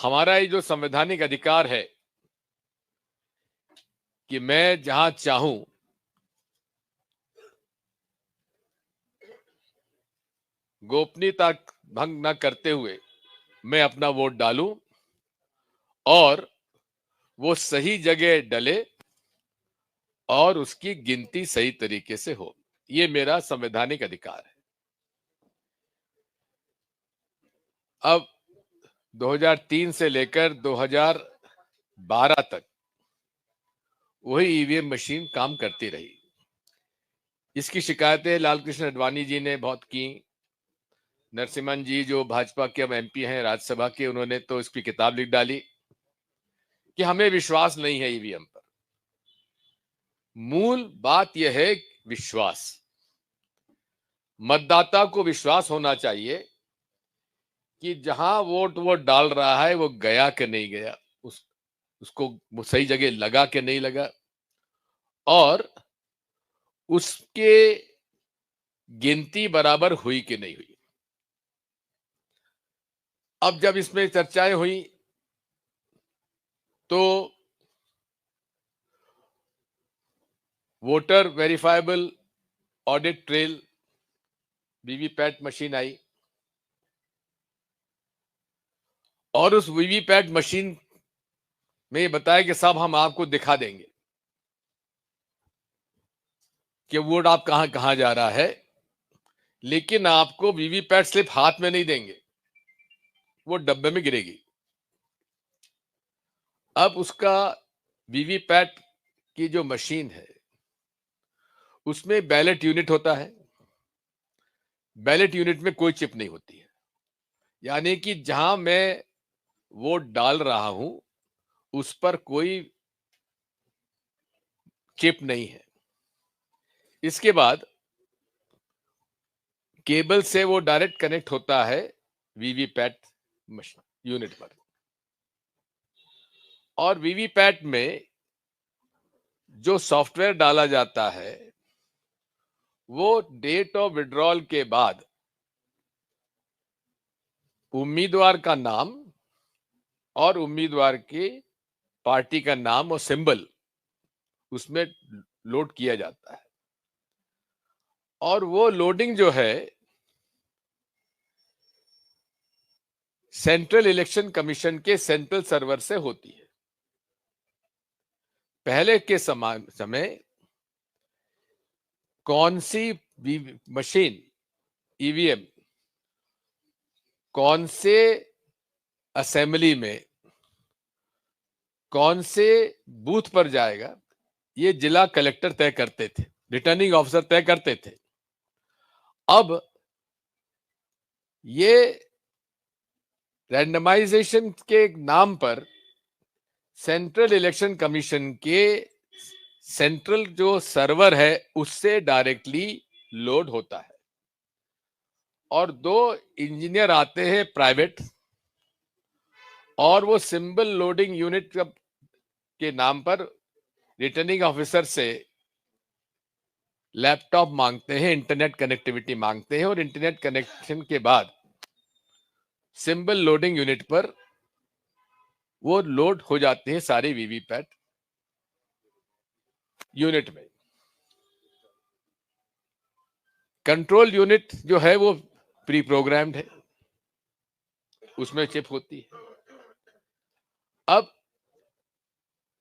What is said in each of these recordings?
हमारा ये जो संवैधानिक अधिकार है कि मैं जहां चाहूं गोपनीयता भंग न करते हुए मैं अपना वोट डालूं और वो सही जगह डले और उसकी गिनती सही तरीके से हो, ये मेरा संवैधानिक अधिकार है। अब 2003 से लेकर 2012 तक वही ईवीएम मशीन काम करती रही। इसकी शिकायतें लालकृष्ण आडवाणी जी ने बहुत की। नरसिम्हन जी जो भाजपा के अब एमपी हैं राज्यसभा के, उन्होंने तो इसकी किताब लिख डाली कि हमें विश्वास नहीं है ईवीएम पर। मूल बात यह है विश्वास। मतदाता को विश्वास होना चाहिए कि जहां वोट वो डाल रहा है वो गया कि नहीं गया, उसको सही जगह लगा कि नहीं लगा, और उसके गिनती बराबर हुई कि नहीं हुई। अब जब इसमें चर्चाएं हुई तो voter verifiable audit trail VVPAT machine आई और उस वीवीपैट मशीन में बताया कि साहब हम आपको दिखा देंगे कि वोट आप कहां कहां जा रहा है, लेकिन आपको वीवीपैट स्लिप हाथ में नहीं देंगे, वो डब्बे में गिरेगी। अब उसका वीवीपैट की जो मशीन है उसमें बैलेट यूनिट होता है। बैलेट यूनिट में कोई चिप नहीं होती है, यानी कि जहां मैं वोट डाल रहा हूं उस पर कोई चिप नहीं है। इसके बाद केबल से वो डायरेक्ट कनेक्ट होता है वीवीपैट मशीन यूनिट पर, और वीवीपैट में जो सॉफ्टवेयर डाला जाता है वो डेट ऑफ विड्रॉल के बाद उम्मीदवार का नाम और उम्मीदवार की पार्टी का नाम और सिंबल उसमें लोड किया जाता है, और वो लोडिंग जो है सेंट्रल इलेक्शन कमीशन के सेंट्रल सर्वर से होती है। पहले के समय कौन सी मशीन ईवीएम कौन से असेंबली में कौन से बूथ पर जाएगा ये जिला कलेक्टर तय करते थे, रिटर्निंग ऑफिसर तय करते थे। अब ये रैंडमाइजेशन के नाम पर सेंट्रल इलेक्शन कमीशन के सेंट्रल जो सर्वर है उससे डायरेक्टली लोड होता है, और दो इंजीनियर आते हैं प्राइवेट, और वो सिंबल लोडिंग यूनिट के नाम पर रिटर्निंग ऑफिसर से लैपटॉप मांगते हैं, इंटरनेट कनेक्टिविटी मांगते हैं, और इंटरनेट कनेक्शन के बाद सिंबल लोडिंग यूनिट पर वो लोड हो जाते हैं सारे वीवीपैट यूनिट में। कंट्रोल यूनिट जो है वो प्री प्रोग्राम्ड है, उसमें चिप होती है। अब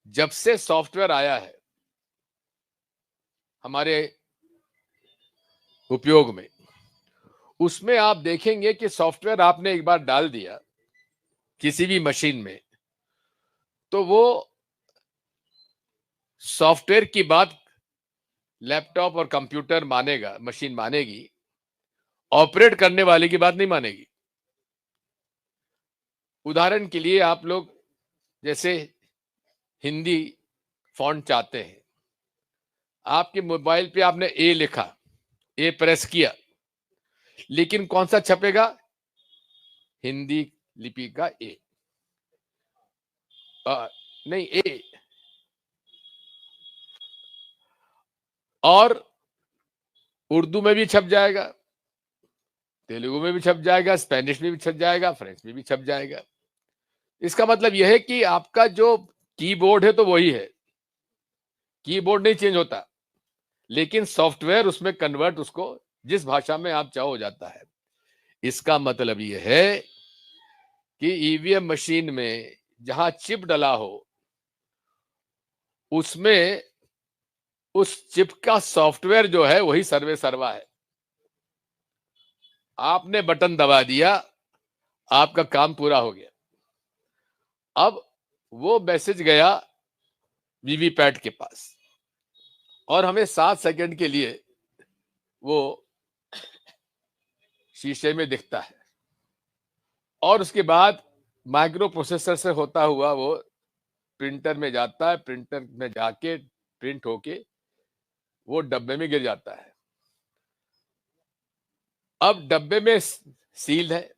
जब से सॉफ्टवेयर आया है हमारे उपयोग में, उसमें आप देखेंगे कि सॉफ्टवेयर आपने एक बार डाल दिया किसी भी मशीन में तो वो सॉफ्टवेयर की बात लैपटॉप और कंप्यूटर मानेगा, मशीन मानेगी, ऑपरेट करने वाले की बात नहीं मानेगी। उदाहरण के लिए आप लोग जैसे हिंदी फॉन्ट चाहते हैं, आपके मोबाइल पे आपने ए लिखा, ए प्रेस किया, लेकिन कौन सा छपेगा? हिंदी लिपि का ए, नहीं ए, और उर्दू में भी छप जाएगा, तेलुगु में भी छप जाएगा, स्पेनिश में भी छप जाएगा, फ्रेंच में भी छप जाएगा। इसका मतलब यह है कि आपका जो कीबोर्ड है तो वही है, कीबोर्ड नहीं चेंज होता, लेकिन सॉफ्टवेयर उसमें कन्वर्ट उसको जिस भाषा में आप चाहो हो जाता है। इसका मतलब यह है कि ईवीएम मशीन में जहां चिप डला हो, उसमें उस चिप का सॉफ्टवेयर जो है वही सर्वे सर्वा है। आपने बटन दबा दिया, आपका काम पूरा हो गया। अब वो मैसेज गया वीवीपैट के पास और हमें 7 सेकंड के लिए वो शीशे में दिखता है और उसके बाद माइक्रो प्रोसेसर से होता हुआ वो प्रिंटर में जाता है, प्रिंटर में जाके प्रिंट होके वो डब्बे में गिर जाता है। अब डब्बे में सील है,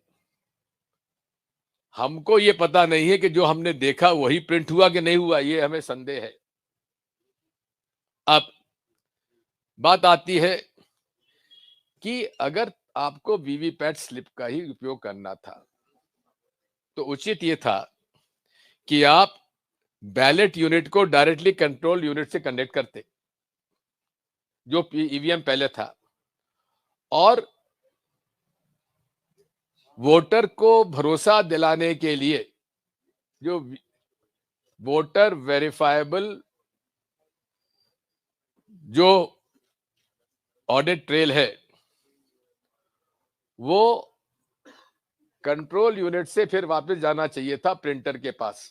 हमको ये पता नहीं है कि जो हमने देखा वही प्रिंट हुआ कि नहीं हुआ, ये हमें संदेह है। अब बात आती है कि अगर आपको वीवीपैट स्लिप का ही उपयोग करना था तो उचित ये था कि आप बैलेट यूनिट को डायरेक्टली कंट्रोल यूनिट से कनेक्ट करते, जो ईवीएम पहले था, और वोटर को भरोसा दिलाने के लिए जो वोटर वेरिफाइबल जो ऑडिट ट्रेल है वो कंट्रोल यूनिट से फिर वापस जाना चाहिए था प्रिंटर के पास,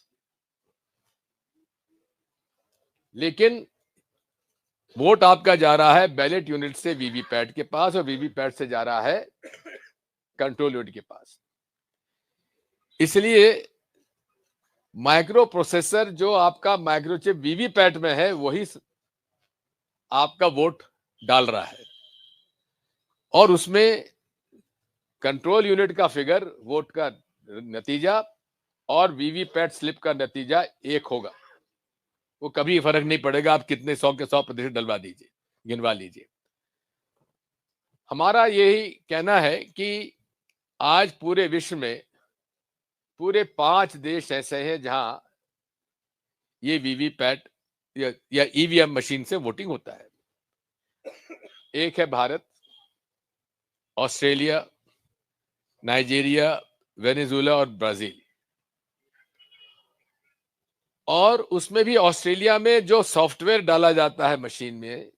लेकिन वोट आपका जा रहा है बैलेट यूनिट से वीवीपैट के पास और वीवीपैट से जा रहा है कंट्रोल यूनिट के पास। इसलिए माइक्रो प्रोसेसर जो आपका माइक्रोचिप वीवीपैट में है वही आपका वोट डाल रहा है और उसमें कंट्रोल यूनिट का फिगर, वोट का नतीजा और वीवीपैट स्लिप का नतीजा एक होगा। वो कभी फर्क नहीं पड़ेगा, आप कितने 100 के 100% डलवा दीजिए, गिनवा लीजिए। हमारा यही कहना है कि आज पूरे विश्व में पूरे 5 देश ऐसे हैं जहां ये वीवीपैट या ईवीएम मशीन से वोटिंग होता है। एक है भारत, ऑस्ट्रेलिया, नाइजीरिया, वेनेजुएला और ब्राजील। और उसमें भी ऑस्ट्रेलिया में जो सॉफ्टवेयर डाला जाता है मशीन में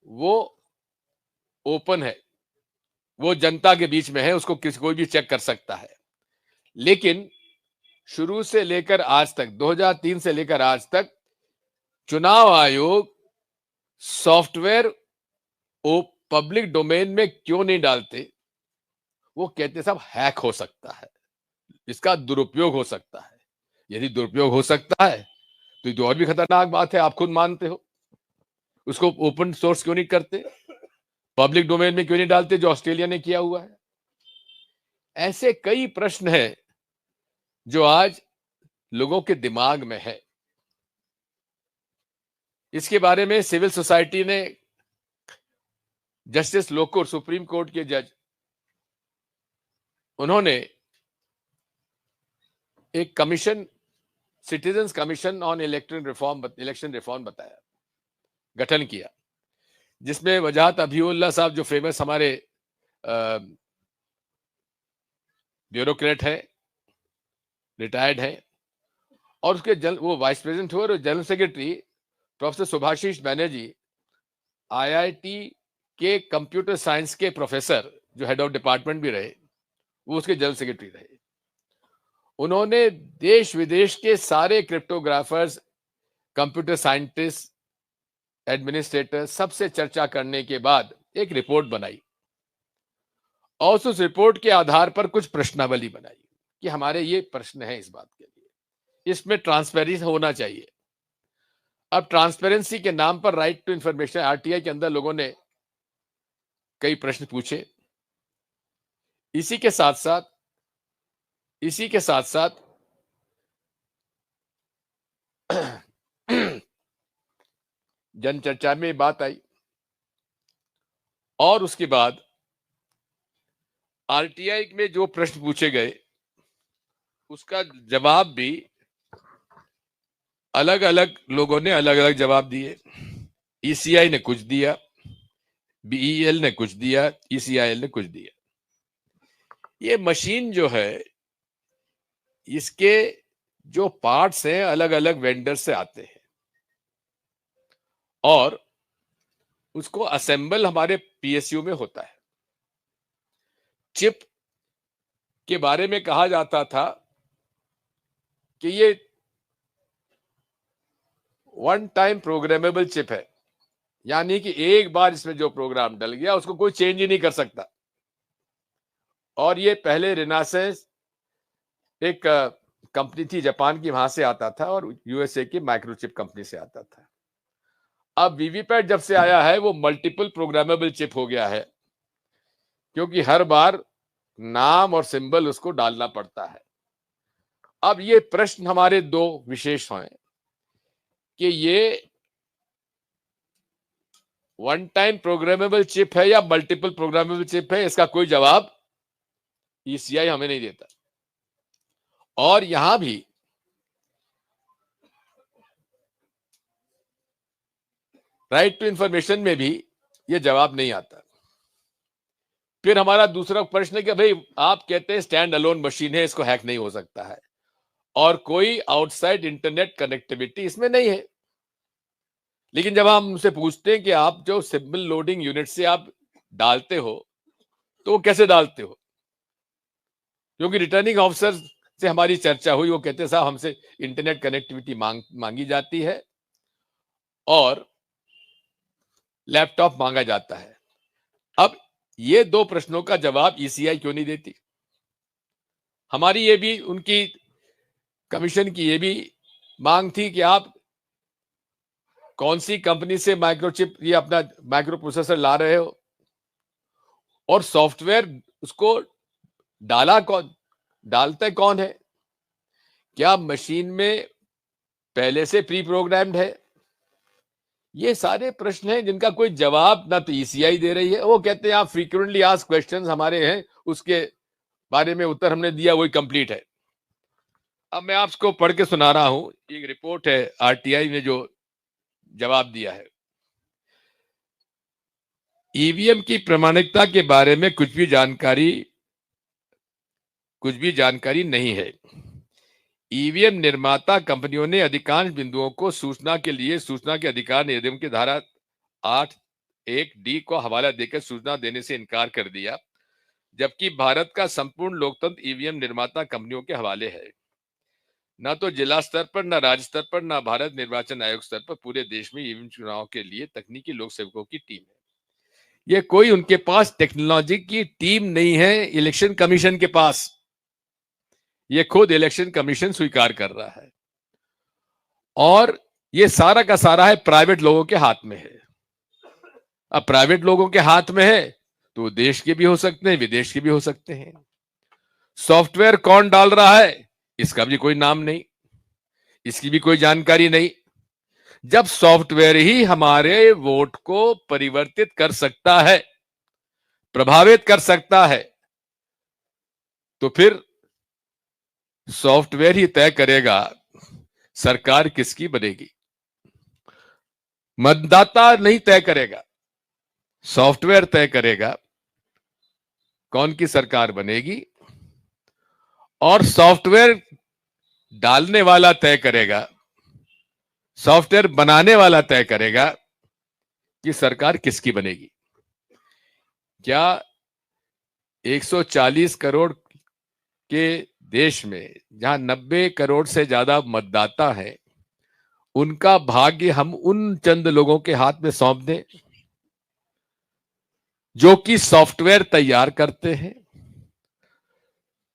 वो ओपन है, वो जनता के बीच में है, उसको कोई भी चेक कर सकता है। लेकिन शुरू से लेकर आज तक, 2003 से लेकर आज तक, चुनाव आयोग सॉफ्टवेयर वो पब्लिक डोमेन में क्यों नहीं डालते? वो कहते साहब हैक हो सकता है, इसका दुरुपयोग हो सकता है। यदि दुरुपयोग हो सकता है तो ये तो और भी खतरनाक बात है, आप खुद मानते हो। उसको ओपन सोर्स क्यों नहीं करते, पब्लिक डोमेन में क्यों नहीं डालते, जो ऑस्ट्रेलिया ने किया हुआ है? ऐसे कई प्रश्न हैं जो आज लोगों के दिमाग में है। इसके बारे में सिविल सोसाइटी ने जस्टिस लोकुर, सुप्रीम कोर्ट के जज, उन्होंने एक commission, citizens commission on election reform बताया, गठन किया, जिसमें वजाहत अभियुल्लाह साहब जो फेमस हमारे ब्यूरोक्रेट है, रिटायर्ड है, और उसके वो वाइस प्रेसिडेंट हुए, और general secretary professor Subhashish Banerjee IIT के कंप्यूटर साइंस के प्रोफेसर, जो हेड ऑफ डिपार्टमेंट भी रहे, वो उसके जनरल सेक्रेटरी रहे। उन्होंने देश विदेश के सारे क्रिप्टोग्राफर्स, कंप्यूटर साइंटिस्ट, एडमिनिस्ट्रेटर सबसे चर्चा करने के बाद एक रिपोर्ट बनाई और उस रिपोर्ट के आधार पर कुछ प्रश्नावली बनाई कि हमारे ये प्रश्न है इस बात के लिए, इसमें ट्रांसपेरेंसी होना चाहिए। अब ट्रांसपेरेंसी के नाम पर राइट टू इंफॉर्मेशन, आरटीआई के अंदर लोगों ने कई प्रश्न पूछे। इसी के साथ साथ जनचर्चा में बात आई और उसके बाद आरटीआई में जो प्रश्न पूछे गए उसका जवाब भी अलग अलग लोगों ने अलग अलग जवाब दिए। ईसीआई ने कुछ दिया, बीईएल ने कुछ दिया, ईसीआईएल ने कुछ दिया। ये मशीन जो है, इसके जो पार्ट्स हैं अलग अलग वेंडर से आते हैं और उसको असेंबल हमारे पीएसयू में होता है। चिप के बारे में कहा जाता था कि ये वन टाइम प्रोग्रामेबल चिप है, यानी कि एक बार इसमें जो प्रोग्राम डल गया उसको कोई चेंज ही नहीं कर सकता। और ये पहले रिनासेंस एक कंपनी थी जापान की, वहां से आता था, और यूएसए की माइक्रोचिप कंपनी से आता था। अब वीवीपैट जब से आया है वो मल्टीपल प्रोग्रामेबल चिप हो गया है, क्योंकि हर बार नाम और सिंबल उसको डालना पड़ता है। अब ये प्रश्न हमारे दो विशेष हैं कि ये वन टाइम प्रोग्रामेबल चिप है या मल्टीपल प्रोग्रामेबल चिप है। इसका कोई जवाब ईसीआई हमें नहीं देता। और यहां भी राइट टू इंफॉर्मेशन में भी ये जवाब नहीं आता। फिर हमारा दूसरा प्रश्न है कि भाई आप कहते हैं स्टैंड अलोन मशीन है, इसको हैक नहीं हो सकता है और कोई आउटसाइड इंटरनेट कनेक्टिविटी इसमें नहीं है। लेकिन जब हम उनसे पूछते हैं कि आप जो सिंबल लोडिंग यूनिट से आप डालते हो तो वो कैसे डालते हो, क्योंकि रिटर्निंग ऑफिसर से हमारी चर्चा हुई, वो कहते हैं साहब हमसे इंटरनेट कनेक्टिविटी मांगी जाती है और लैपटॉप मांगा जाता है। अब ये दो प्रश्नों का जवाब ईसीआई क्यों नहीं देती? हमारी ये भी, उनकी कमीशन की ये भी मांग थी कि आप कौन सी कंपनी से माइक्रोचिप, ये अपना माइक्रो प्रोसेसर ला रहे हो और सॉफ्टवेयर उसको डालता कौन है? क्या मशीन में पहले से प्री प्रोग्राम्ड है? ये सारे प्रश्न हैं जिनका कोई जवाब ना तो ईसीआई दे रही है। वो कहते हैं आप फ्रीक्वेंटली आस्क्ड क्वेश्चंस हमारे हैं, उसके बारे में उत्तर हमने दिया, वही कंप्लीट है। अब मैं आपको पढ़ के सुना रहा हूं, एक रिपोर्ट है आरटीआई ने जो जवाब दिया है। ईवीएम की प्रामाणिकता के बारे में कुछ भी जानकारी नहीं है। ईवीएम निर्माता कंपनियों ने अधिकांश बिंदुओं को सूचना के अधिकार अधिनियम की धारा 8(1)(d) को हवाला देकर सूचना देने से इनकार कर दिया, जबकि भारत का संपूर्ण लोकतंत्र ईवीएम निर्माता कंपनियों के हवाले है। न तो जिला स्तर पर, न राज्य स्तर पर, न भारत निर्वाचन आयोग स्तर पर पूरे देश में ईवीएम चुनाव के लिए तकनीकी लोक सेवकों की टीम है। ये कोई उनके पास टेक्नोलॉजी की टीम नहीं है इलेक्शन कमीशन के पास, ये खुद इलेक्शन कमीशन स्वीकार कर रहा है। और ये सारा का सारा है प्राइवेट लोगों के हाथ में है। अब प्राइवेट लोगों के हाथ में है तो देश के भी हो सकते हैं, विदेश के भी हो सकते हैं। सॉफ्टवेयर कौन डाल रहा है इसका भी कोई नाम नहीं, इसकी भी कोई जानकारी नहीं। जब सॉफ्टवेयर ही हमारे वोट को परिवर्तित कर सकता है, प्रभावित कर सकता है, तो फिर सॉफ्टवेयर ही तय करेगा सरकार किसकी बनेगी। मतदाता नहीं तय करेगा, सॉफ्टवेयर तय करेगा कौन की सरकार बनेगी, और सॉफ्टवेयर डालने वाला तय करेगा, सॉफ्टवेयर बनाने वाला तय करेगा कि सरकार किसकी बनेगी। क्या 140 करोड़ के देश में जहां 90 करोड़ से ज्यादा मतदाता हैं, उनका भाग्य हम उन चंद लोगों के हाथ में सौंप दें जो कि सॉफ्टवेयर तैयार करते हैं,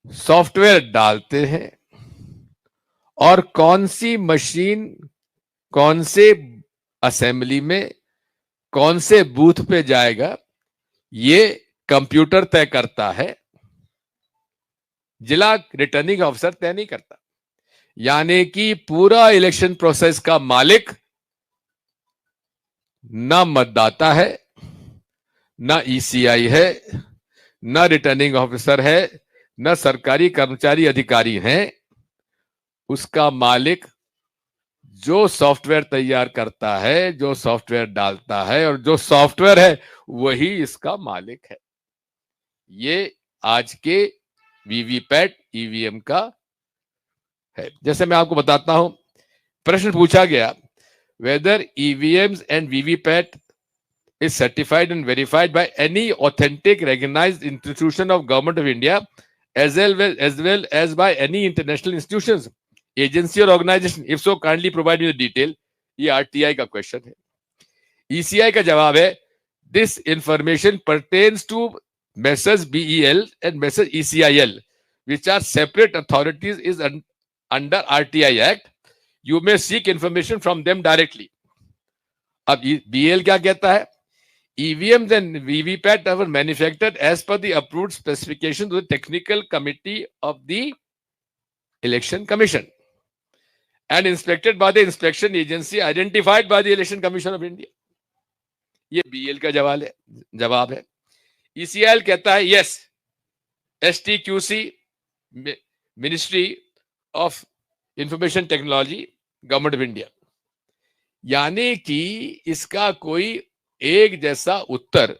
सॉफ्टवेयर डालते हैं, और कौन सी मशीन कौन से असेंबली में कौन से बूथ पे जाएगा ये कंप्यूटर तय करता है, जिला रिटर्निंग ऑफिसर तय नहीं करता। यानी कि पूरा इलेक्शन प्रोसेस का मालिक ना मतदाता है, ना ईसीआई है, ना रिटर्निंग ऑफिसर है, ना सरकारी कर्मचारी अधिकारी हैं, उसका मालिक जो सॉफ्टवेयर तैयार करता है, जो सॉफ्टवेयर डालता है, और जो सॉफ्टवेयर है वही इसका मालिक है। ये आज के वीवीपैट ईवीएम का है। जैसे मैं आपको बताता हूं, प्रश्न पूछा गया, whether EVMs and VVPAT is certified and verified by any authentic recognized institution of government of India as well as by any international institutions, agency or organization. If so, kindly provide me the detail. ये RTI का question है। ECI का जवाब है, this information pertains to Messrs BEL and Messrs ECIL, which are separate authorities is under RTI Act. You may seek information from them directly. अब BEL क्या कहता है? EVMs and VVPAT are manufactured as per the approved specifications of the Technical Committee of the Election Commission and inspected by the inspection agency identified by the Election Commission of India. ये BEL का जवाब है। ECIL कहता है, yes, STQC, Ministry of Information Technology, Government of India. यानी कि इसका कोई एक जैसा उत्तर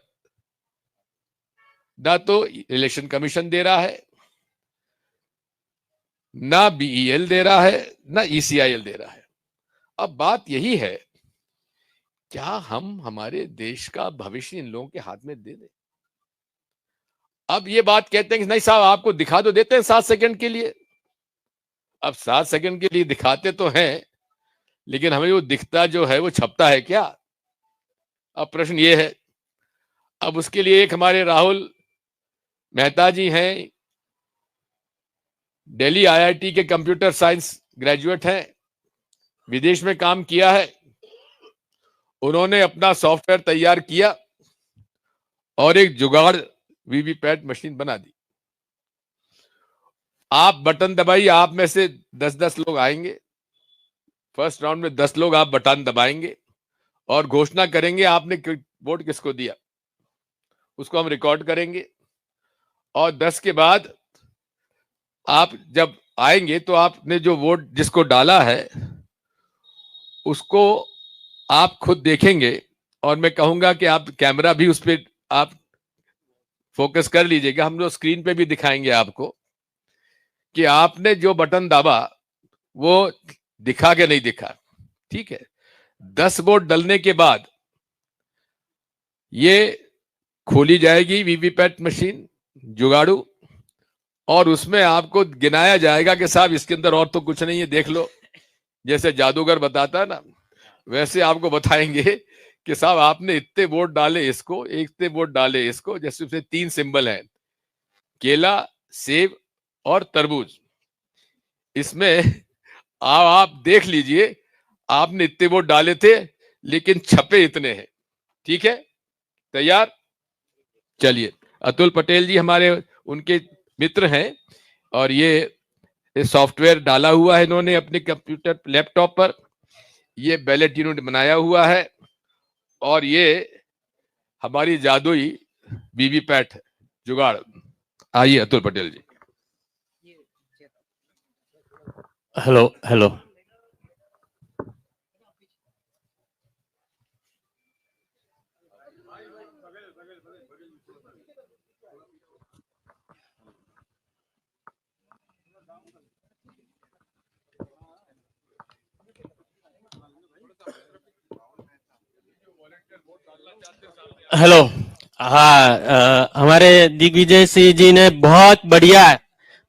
ना तो इलेक्शन कमीशन दे रहा है, ना बीईएल दे रहा है, ना ईसीआईएल दे रहा है। अब बात यही है, क्या हम हमारे देश का भविष्य इन लोगों के हाथ में दे दें? अब ये बात कहते हैं कि नहीं साहब, आपको दिखा तो देते हैं 7 सेकंड के लिए। अब 7 सेकंड के लिए दिखाते तो हैं, लेकिन हमें वो दिखता जो है वो छपता है क्या? अब प्रश्न ये है। अब उसके लिए एक हमारे राहुल मेहता जी हैं, दिल्ली आईआईटी के कंप्यूटर साइंस ग्रेजुएट हैं, विदेश में काम किया है। उन्होंने अपना सॉफ्टवेयर तैयार किया और एक जुगाड़ वीवीपैट मशीन बना दी। आप बटन दबाइए, आप में से 10-10 लोग आएंगे। फर्स्ट राउंड में 10 लोग आप बटन दबाएंगे और घोषणा करेंगे आपने वोट किसको दिया। उसको हम रिकॉर्ड करेंगे और 10 के बाद आप जब आएंगे तो आपने जो वोट जिसको डाला है उसको आप खुद देखेंगे और मैं कहूंगा कि आप कैमरा भी उस पर आप फोकस कर लीजिएगा। हम लोग स्क्रीन पे भी दिखाएंगे आपको कि आपने जो बटन दबा वो दिखा के नहीं दिखा। ठीक है, 10 वोट डलने के बाद ये खोली जाएगी वीवीपैट मशीन जुगाड़ू और उसमें आपको गिनाया जाएगा कि साहब इसके अंदर और तो कुछ नहीं है, देख लो। जैसे जादूगर बताता है ना, वैसे आपको बताएंगे कि साहब आपने इतने वोट डाले इसको, इतने वोट डाले इसको। जैसे उसमें 3 सिंबल हैं, केला, सेब और तरबूज। इसमें आप देख लीजिए, आपने इतने वोट डाले थे लेकिन छपे इतने हैं। ठीक है, तैयार? चलिए, अतुल पटेल जी हमारे उनके मित्र हैं और ये सॉफ्टवेयर डाला हुआ है इन्होंने अपने कंप्यूटर लैपटॉप पर। ये बैलेट इन्होंने बनाया हुआ है और ये हमारी जादुई वीवीपैट जुगाड़। आइए Atul Patel ji. Hello hello, hello. हाँ, हमारे दिग्विजय सिंह जी ने बहुत बढ़िया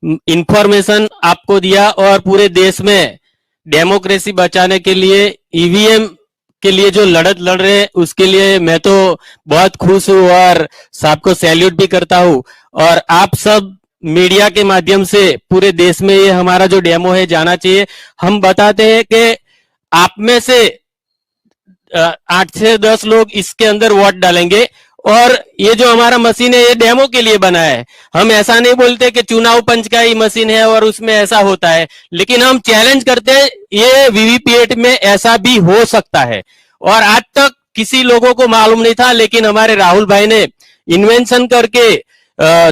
इंफॉर्मेशन आपको दिया और पूरे देश में डेमोक्रेसी बचाने के लिए ईवीएम के लिए जो लड़त लड़ रहे हैं उसके लिए मैं तो बहुत खुश हूँ और सबको सैल्यूट भी करता हूँ। और आप सब मीडिया के माध्यम से पूरे देश में ये हमारा जो डेमो है जाना चाहिए। हम बताते हैं कि आप में से 8 से 10 लोग इसके अंदर वोट डालेंगे और ये जो हमारा मशीन है ये डेमो के लिए बना है। हम ऐसा नहीं बोलते कि चुनाव पंच का ही मशीन है और उसमें ऐसा होता है, लेकिन हम चैलेंज करते हैं ये वीवीपैट में ऐसा भी हो सकता है। और आज तक किसी लोगों को मालूम नहीं था, लेकिन हमारे राहुल भाई ने इन्वेंशन करके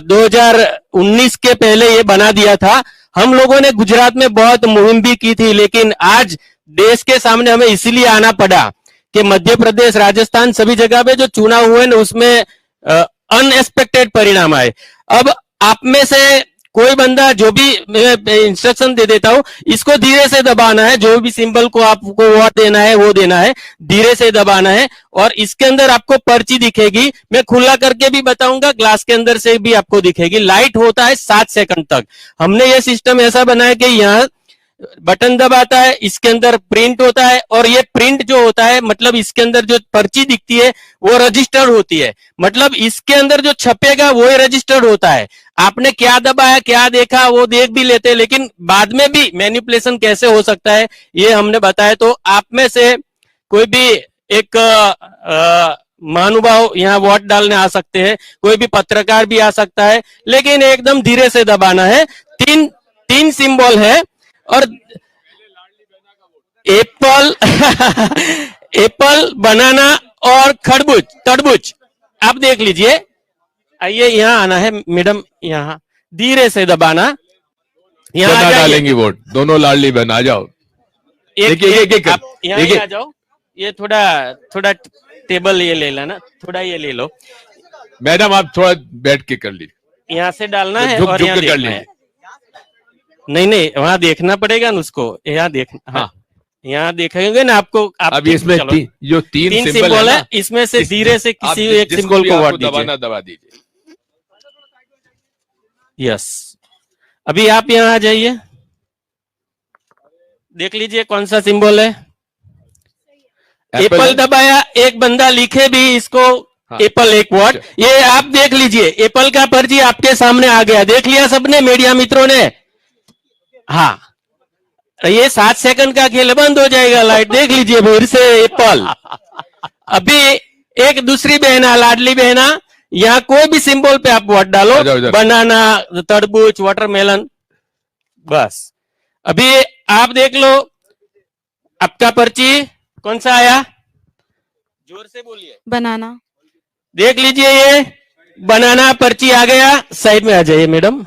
2019 के पहले ये बना दिया था। हम लोगों ने गुजरात में बहुत मुहिम भी की थी, लेकिन आज देश के सामने हमें इसीलिए आना पड़ा कि मध्य प्रदेश, राजस्थान, सभी जगह पे जो चुनाव हुए ना उसमें अनएक्सपेक्टेड परिणाम आए। अब आप में से कोई बंदा जो भी, मैं इंस्ट्रक्शन दे देता हूं, इसको धीरे से दबाना है, जो भी सिंबल को आपको वोट देना है वो देना है, धीरे से दबाना है। और इसके अंदर आपको पर्ची दिखेगी, मैं खुला करके भी बताऊंगा, ग्लास के अंदर से भी आपको दिखेगी। लाइट होता है 7 सेकंड तक। हमने ये सिस्टम ऐसा बनाया कि यहाँ बटन दबाता है, इसके अंदर प्रिंट होता है, और ये प्रिंट जो होता है मतलब इसके अंदर जो पर्ची दिखती है वो रजिस्टर्ड होती है, मतलब इसके अंदर जो छपेगा वो ही रजिस्टर्ड होता है। आपने क्या दबाया, क्या देखा, वो देख भी लेते हैं, लेकिन बाद में भी मैनिपुलेशन कैसे हो सकता है ये हमने बताया। तो आप में से कोई भी एक महानुभाव यहाँ वोट डालने आ सकते हैं, कोई भी पत्रकार भी आ सकता है, लेकिन एकदम धीरे से दबाना है। तीन सिंबल है, और एप्पल एप्पल, बनाना और खरबूज, तरबूज। आप देख लीजिए, आइए यहाँ आना है मैडम, यहाँ धीरे से दबाना, यहाँ आ जाइए। डालेंगे वोट, दोनों लाडली बहन आ जाओ। एक आप यहाँ आ जाओ, ये थोड़ा टेबल ये ले लेना, थोड़ा ये ले लो मैडम, आप थोड़ा बैठ के कर लीजिए, यहाँ से डालना है झुक और झुक यहाँ के कर देखना है। लीजिए। नहीं वहां देखना पड़ेगा ना उसको, यहाँ देखना। हाँ, यहाँ देखेंगे ना आपको। अब इसमें जो तीन सिंबल है, इसमें से धीरे से किसी एक सिंबल को वोट दीजिए। दबा दीजिए। यस, अभी आप यहाँ आ जाइए, देख लीजिए कौन सा सिंबल है। एप्पल दबाया, एक बंदा लिखे भी इसको, हाँ। एप्पल एक वोट। ये आप देख लीजिए, एप्पल का पर्ची आपके सामने आ गया, देख लिया सबने, मीडिया मित्रों ने। हाँ, ये 7 सेकंड का खेल, बंद हो जाएगा लाइट, देख लीजिए फिर से एप्पल। अभी एक दूसरी बहना, लाडली बहना, यहाँ कोई भी सिंबल पे आप वोट डालो, बनाना, तरबूज, वाटरमेलन, बस। अभी आप देख लो, आपका पर्ची कौन सा आया, जोर से बोलिए। बनाना। देख लीजिए, ये बनाना पर्ची आ गया। साइड में आ जाइए मैडम।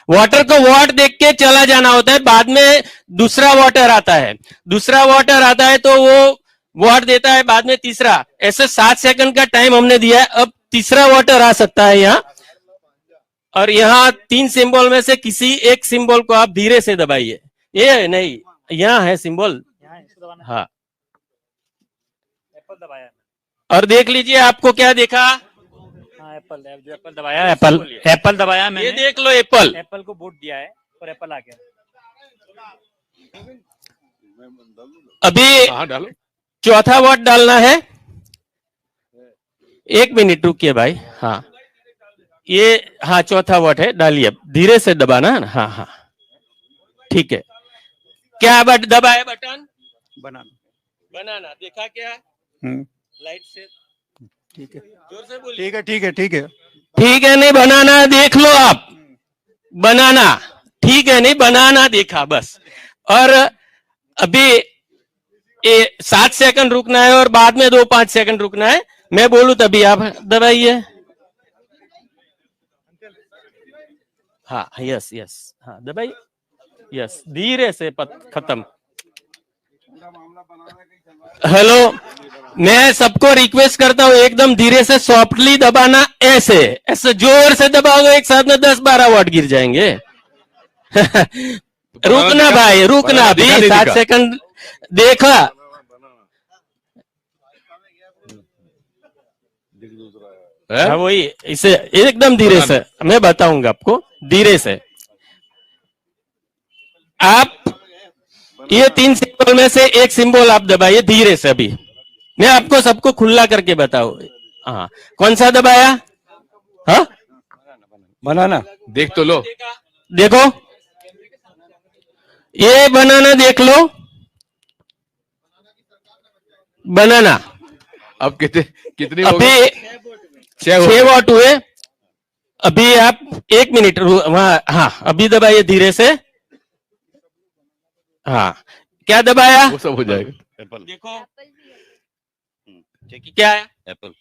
वाटर को वोट देख के चला जाना होता है, बाद में दूसरा वाटर आता है, तो वो वोट देता है, बाद में तीसरा। ऐसे 7 सेकंड का टाइम हमने दिया है, अब तीसरा वाटर आ सकता है यहाँ। और यहाँ 3 सिंबल में से किसी एक सिंबल को आप धीरे से दबाइए। ये नहीं, यहाँ है सिंबल, हाँ, एप्पल दबाया। और देख लीजिए आपको क्या देखा, एप्पल दबाया, एप्पल दबाया मैंने। ये देख लो, एप्पल को वोट दिया है और एप्पल आ गया। अभी डालो, चौथा वोट डालना है। 1 मिनट रुकिए भाई। हाँ, ये हाँ चौथा वोट है, डालिए, धीरे से दबाना है ना। हाँ, ठीक है। क्या दबाया बटन, बनाना देखा क्या, लाइट से, ठीक है, जोर से बोलिए। ठीक है। ठीक है, नहीं बनाना देख लो आप, बनाना ठीक है, नहीं बनाना देखा बस। और अभी 7 सेकंड रुकना है और बाद में 2-5 सेकंड रुकना है, मैं बोलूं तभी आप दबाइए। हाँ, यस, हाँ दबाइए, यस, धीरे से खत्म। हेलो, मैं सबको रिक्वेस्ट करता हूं, एकदम धीरे से सॉफ्टली दबाना, ऐसे जोर से दबाओगे एक साथ में 10-12 वोट गिर जाएंगे। रुकना भाई, रुकना, अभी 7 सेकंड देखा। हाँ, वही, इसे एकदम धीरे से मैं बताऊंगा आपको, धीरे से। आप ये 3 सिंबल में से एक सिंबल आप दबाइए धीरे से। अभी मैं आपको सबको खुला करके बताऊं। हाँ, कौन सा दबाया, हाँ, बनाना। देख तो लो, देखो ये बनाना, देख लो बनाना। अब कितनी अभी 6 वोट हुए। अभी आप 1 मिनट वहां, हाँ, अभी दबाइए धीरे से। हाँ, क्या दबाया, वो सब हो जाएगा। एप्पल देखो क्या है, एप्पल,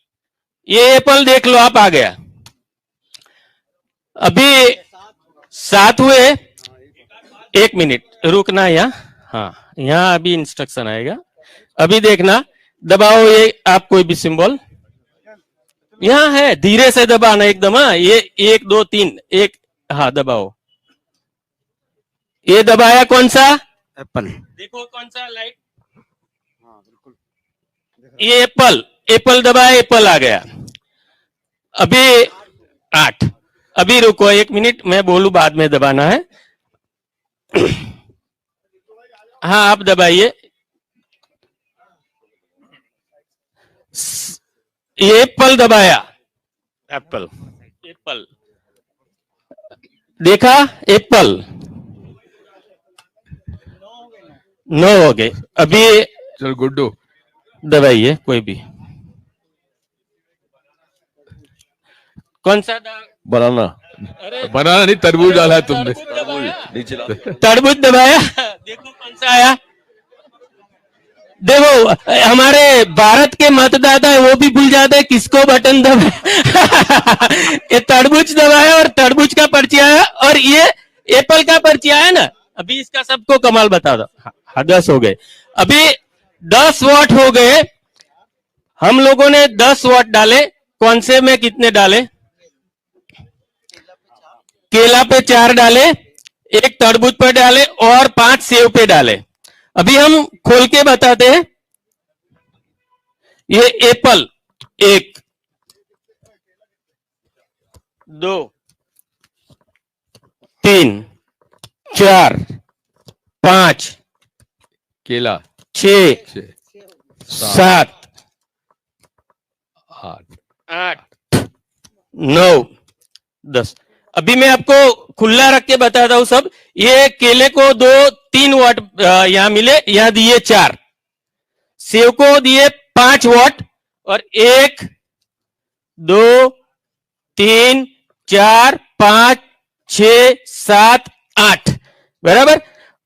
ये एप्पल देख लो, आप आ गया। अभी 7 हुए। एक मिनट रुकना यहाँ। हाँ, यहाँ अभी इंस्ट्रक्शन आएगा, अभी देखना। दबाओ ये आप कोई भी सिंबल, यहाँ है, धीरे से दबाना एकदम। हाँ, ये 1 2 3 1, हाँ दबाओ। ये दबाया कौन सा? एप्पल। देखो कौन सा लाइट, ये एप्पल, एप्पल दबाया, एप्पल आ गया। अभी 8, अभी रुको 1 मिनट, मैं बोलूं बाद में दबाना है। हाँ आप दबाइए। ये एप्पल दबाया, एप्पल, एप्पल देखा, एप्पल 9 हो गए। अभी चल गुड्डू दबाइए कोई भी, कौन सा बनाना। अरे बनाना नहीं, तरबूज डाला है तुमने। नीचे ला। तरबूज दबाया, देखो कौन सा आया। देखो हमारे भारत के मतदाता है वो भी भूल जाते हैं किसको बटन दबाया। ये तरबूज दबाया और तरबूज का पर्ची आया, और ये एप्पल का पर्ची आया ना। अभी इसका सबको कमाल बता दो। हाँ 10 हो गए, अभी 10 वोट हो गए। हम लोगों ने 10 वोट डाले, कौन से में कितने डाले? केला पे 4 डाले, 1 तरबूज पे डाले और 5 सेव पे डाले। अभी हम खोल के बताते हैं। ये एप्पल 1 2 3 4 5 केला 6 6 7 8 8 9 10। अभी मैं आपको खुला रख के बताता हूं सब। ये केले को 2-3 वॉट यहां मिले, यहां दिए 4, सेव को दिए 5 वॉट, और 1 2 3 4 5 6 7 8 बराबर।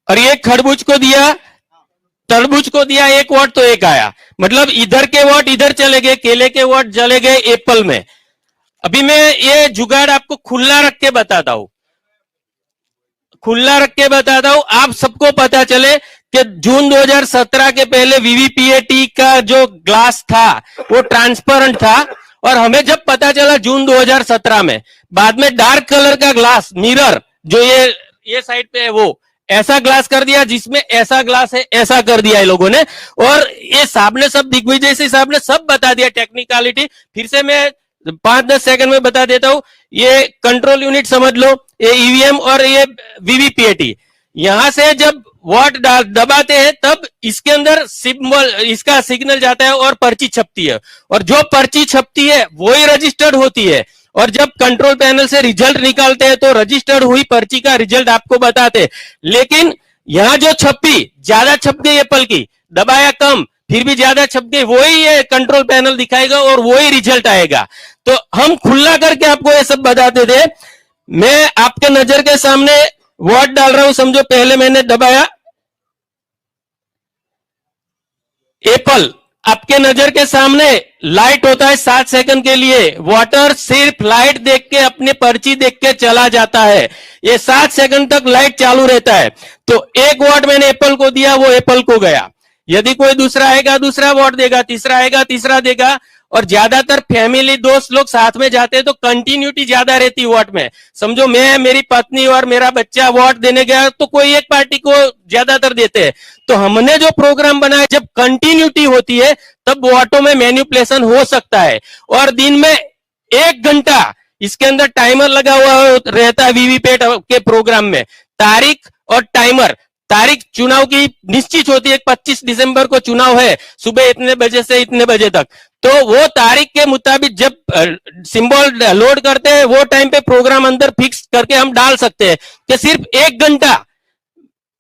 और ये खरबूज को दिया, तरबूज को दिया 1 वॉट, तो 1 आया। मतलब इधर के वॉट इधर चले गए, केले के वॉट चले गए एप्पल में। अभी मैं ये जुगाड़ आपको खुला रख के बताता हूं, खुला रख के बताता हूं, आप सबको पता चले कि जून 2017 के पहले वीवीपीएटी का जो ग्लास था वो ट्रांसपेरेंट था, और हमें जब पता चला जून 2017 में, बाद में डार्क कलर का ग्लास मिरर जो ये साइड पे है वो ऐसा ग्लास कर दिया, जिसमें ऐसा ग्लास है ऐसा कर दिया है लोगों ने। और ये साहब ने सब, दिग्विजय सिंह साहब ने सब बता दिया टेक्निकलिटी। फिर से मैं 5-10 सेकंड में बता देता हूं। ये कंट्रोल यूनिट समझ लो, ये ईवीएम और ये वीवीपीएटी। यहां से जब वोट दबाते हैं तब इसके अंदर सिंबल, इसका सिग्नल जाता है और पर्ची छपती है, और जो पर्ची छपती है वही रजिस्टर्ड होती है। और जब कंट्रोल पैनल से रिजल्ट निकालते हैं तो रजिस्टर्ड हुई पर्ची का रिजल्ट आपको बताते हैं। लेकिन यहां जो छपी, ज्यादा छप गई एप्पल की, दबाया कम, फिर भी ज्यादा छप गई, वही ये कंट्रोल पैनल दिखाएगा और वही रिजल्ट आएगा। तो हम खुला करके आपको ये सब बताते थे। मैं आपके नजर के सामने वोट डाल रहा हूं, समझो पहले मैंने दबाया एप्पल, आपके नजर के सामने लाइट होता है 7 सेकंड के लिए। वाटर सिर्फ लाइट देख के, अपने पर्ची देख के चला जाता है, ये 7 सेकंड तक लाइट चालू रहता है। तो 1 वोट मैंने एप्पल को दिया, वो एप्पल को गया। यदि कोई दूसरा आएगा दूसरा वोट देगा, तीसरा आएगा तीसरा देगा। और ज्यादातर फैमिली दोस्त लोग साथ में जाते हैं तो कंटिन्यूटी ज्यादा रहती वोट में। समझो मैं, मेरी पत्नी और मेरा बच्चा वोट देने गया तो कोई एक पार्टी को ज्यादातर देते हैं। तो हमने जो प्रोग्राम बनाया, जब कंटिन्यूटी होती है तब वोटों में मैनिपुलेशन हो सकता है। और दिन में 1 घंटा इसके अंदर टाइमर लगा हुआ रहता है वीवीपैट के प्रोग्राम में। तारीख और टाइमर, तारीख चुनाव की निश्चित होती है, 25 दिसंबर को चुनाव है, सुबह इतने बजे से इतने बजे तक। तो वो तारीख के मुताबिक जब सिंबल लोड करते हैं वो टाइम पे प्रोग्राम अंदर फिक्स करके हम डाल सकते हैं कि सिर्फ 1 घंटा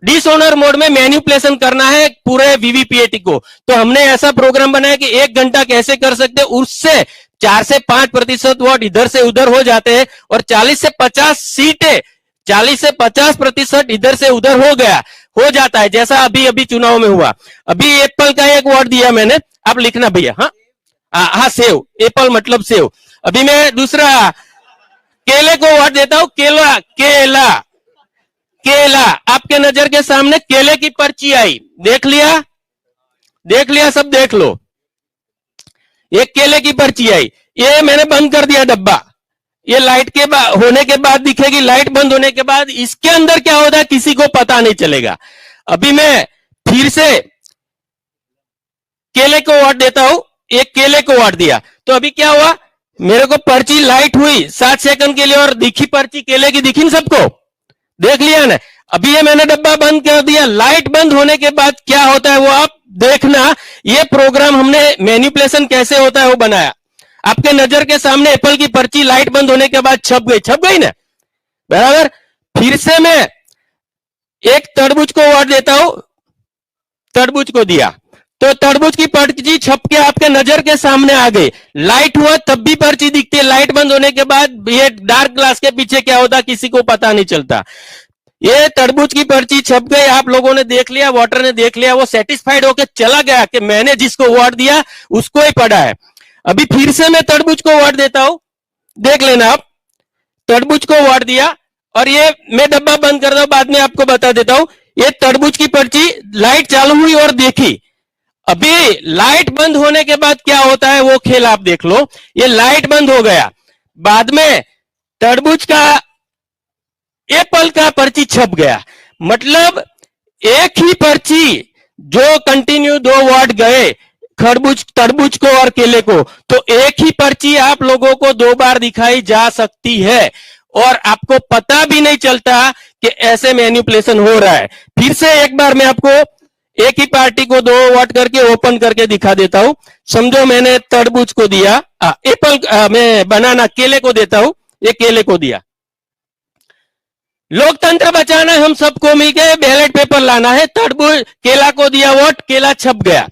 डिसऑनर मोड में मैनिपुलेशन करना है पूरे वीवीपीएटी को। तो हमने ऐसा प्रोग्राम बनाया कि 1 घंटा कैसे कर सकते हैं, उससे 4 से 5% वोट इधर से उधर हो जाते हैं, और 40 से 50 सीटें, 40 से 50% इधर से उधर हो जाता है, जैसा अभी अभी चुनाव में हुआ। अभी एप्पल का 1 वोट दिया मैंने, आप लिखना भैया। हाँ सेव, एप्पल मतलब सेव। अभी मैं दूसरा केले को वोट देता हूं, केला, केला, केला, आपके नजर के सामने केले की पर्ची आई, देख लिया, देख लिया, सब देख लो, एक केले की पर्ची आई, ये मैंने बंद कर दिया डब्बा, ये लाइट के होने के बाद दिखेगी, लाइट बंद होने के बाद इसके अंदर क्या होता है किसी को पता नहीं चलेगा। अभी मैं फिर से केले को वोट देता हूं, एक केले को वोट दिया, तो अभी क्या हुआ, मेरे को पर्ची लाइट हुई 7 सेकंड के लिए और दिखी पर्ची केले की, दिखी सबको, देख लिया ना। अभी ये मैंने डब्बा बंद कर दिया, लाइट बंद होने के बाद क्या होता है वो आप देखना। ये प्रोग्राम हमने मैनिपुलेशन कैसे होता है वो बनाया, आपके नजर के सामने एप्पल की पर्ची लाइट बंद होने के बाद छप गई ना, बराबर। फिर से मैं एक तरबूज को वोट देता हूं, तरबूज को दिया, तो तरबूज की पर्ची छप के आपके नजर के सामने आ गई, लाइट हुआ तब भी पर्ची दिखती है, लाइट बंद होने के बाद ये डार्क ग्लास के पीछे क्या होता किसी को पता नहीं चलता। ये तरबूज की पर्ची छप गई, आप लोगों ने देख लिया, वोटर ने देख लिया, वो सेटिस्फाइड होकर चला गया कि मैंने जिसको वोट दिया उसको ही पढ़ा है। अभी फिर से मैं तरबूज को वोट देता हूं, देख लेना आप, तरबूज को वोट दिया और ये मैं डब्बा बंद कर दूं, बाद में आपको बता देता हूं। ये तरबूज की पर्ची लाइट चालू हुई और देखी, अभी लाइट बंद होने के बाद क्या होता है वो खेल आप देख लो। ये लाइट बंद हो गया, बाद में तरबूज का एप्पल का पर्ची छप गया, मतलब एक ही पर्ची जो कंटिन्यू 2 वोट गए तरबूज को और केले को, तो एक ही पर्ची आप लोगों को 2 बार दिखाई जा सकती है और आपको पता भी नहीं चलता कि ऐसे मैनिपुलेशन हो रहा है। फिर से एक बार मैं आपको एक ही पार्टी को 2 वोट करके ओपन करके दिखा देता हूं। समझो मैंने तरबूज को दिया, एप्पल मैं बनाना केले को देता हूं, ये केले को दिया। लोकतंत्र बचाना है, हम सबको मिलकर बैलेट पेपर लाना है, तरबूज केला को दिया वोट, केला छप गया।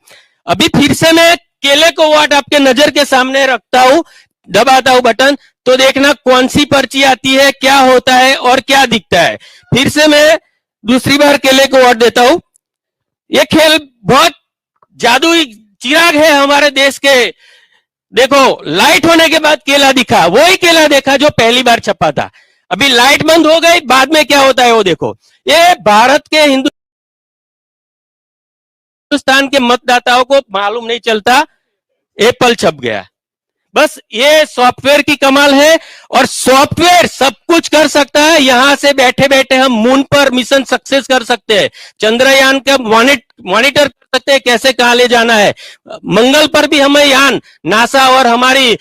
अभी फिर से मैं केले को वोट आपके नजर के सामने रखता हूं, दबाता हूं बटन, तो देखना कौन सी पर्ची आती है, क्या होता है और क्या दिखता है। फिर से मैं दूसरी बार केले को वोट देता हूं। ये खेल बहुत जादुई चिराग है हमारे देश के। देखो लाइट होने के बाद केला दिखा, वही केला देखा जो पहली बार छपा था। अभी लाइट बंद हो गई, बाद में क्या होता है वो देखो। ये भारत के हिंदुस्तान के मतदाताओं को मालूम नहीं चलता एप्पल छप गया। बस ये सॉफ्टवेयर की कमाल है और सॉफ्टवेयर सब कुछ कर सकता है। यहां से बैठे बैठे हम मून पर मिशन सक्सेस कर सकते हैं, चंद्रयान का मॉनिटर कर सकते हैं कैसे कहां ले जाना है, मंगल पर भी हमें यान नासा और हमारी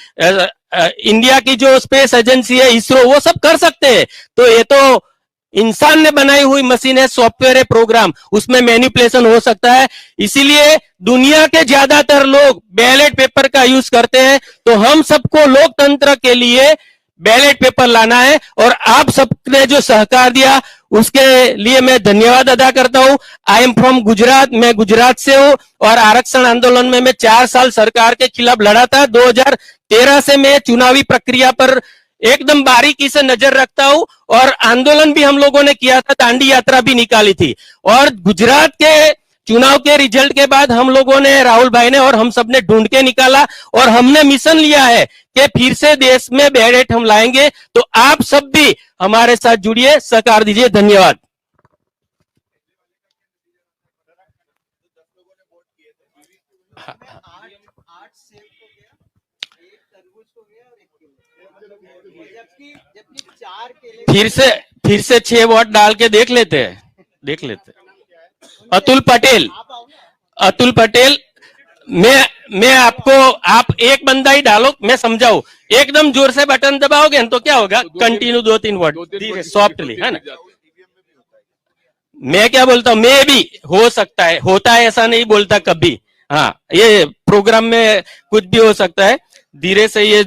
इंडिया की जो स्पेस एजेंसी है इसरो, वो सब कर सकते हैं। तो ये तो इंसान ने बनाई हुई मशीन है, सॉफ्टवेयर है, प्रोग्राम, उसमें मैनिपुलेशन हो सकता है। इसीलिए दुनिया के ज्यादातर लोग बैलेट पेपर का यूज करते हैं। तो हम सबको लोकतंत्र के लिए बैलेट पेपर लाना है और आप सबने जो सहकार दिया उसके लिए मैं धन्यवाद अदा करता हूं। आई एम फ्रॉम गुजरात, मैं गुजरात से हूं और आरक्षण आंदोलन में मैं 4 साल सरकार के खिलाफ लड़ा था। 2013 से मैं चुनावी प्रक्रिया पर एकदम बारीकी से नजर रखता हूं और आंदोलन भी हम लोगों ने किया था, दांडी यात्रा भी निकाली थी। और गुजरात के चुनाव के रिजल्ट के बाद हम लोगों ने, राहुल भाई ने और हम सब ने ढूंढ के निकाला और हमने मिशन लिया है कि फिर से देश में बैलेट हम लाएंगे। तो आप सब भी हमारे साथ जुड़िए, सहकार दीजिए। धन्यवाद। फिर से 6 वोट डाल के देख लेते हैं। अतुल पटेल, मैं आपको, आप एक बंदा ही डालो, मैं समझाऊं। एकदम जोर से बटन दबाओगे तो क्या होगा, कंटिन्यू 2-3 वोट सॉफ्टली, है ना। मैं क्या बोलता हूं, मैं भी हो सकता है, होता है ऐसा नहीं बोलता कभी। हाँ, ये प्रोग्राम में कुछ भी हो सकता है। धीरे से ये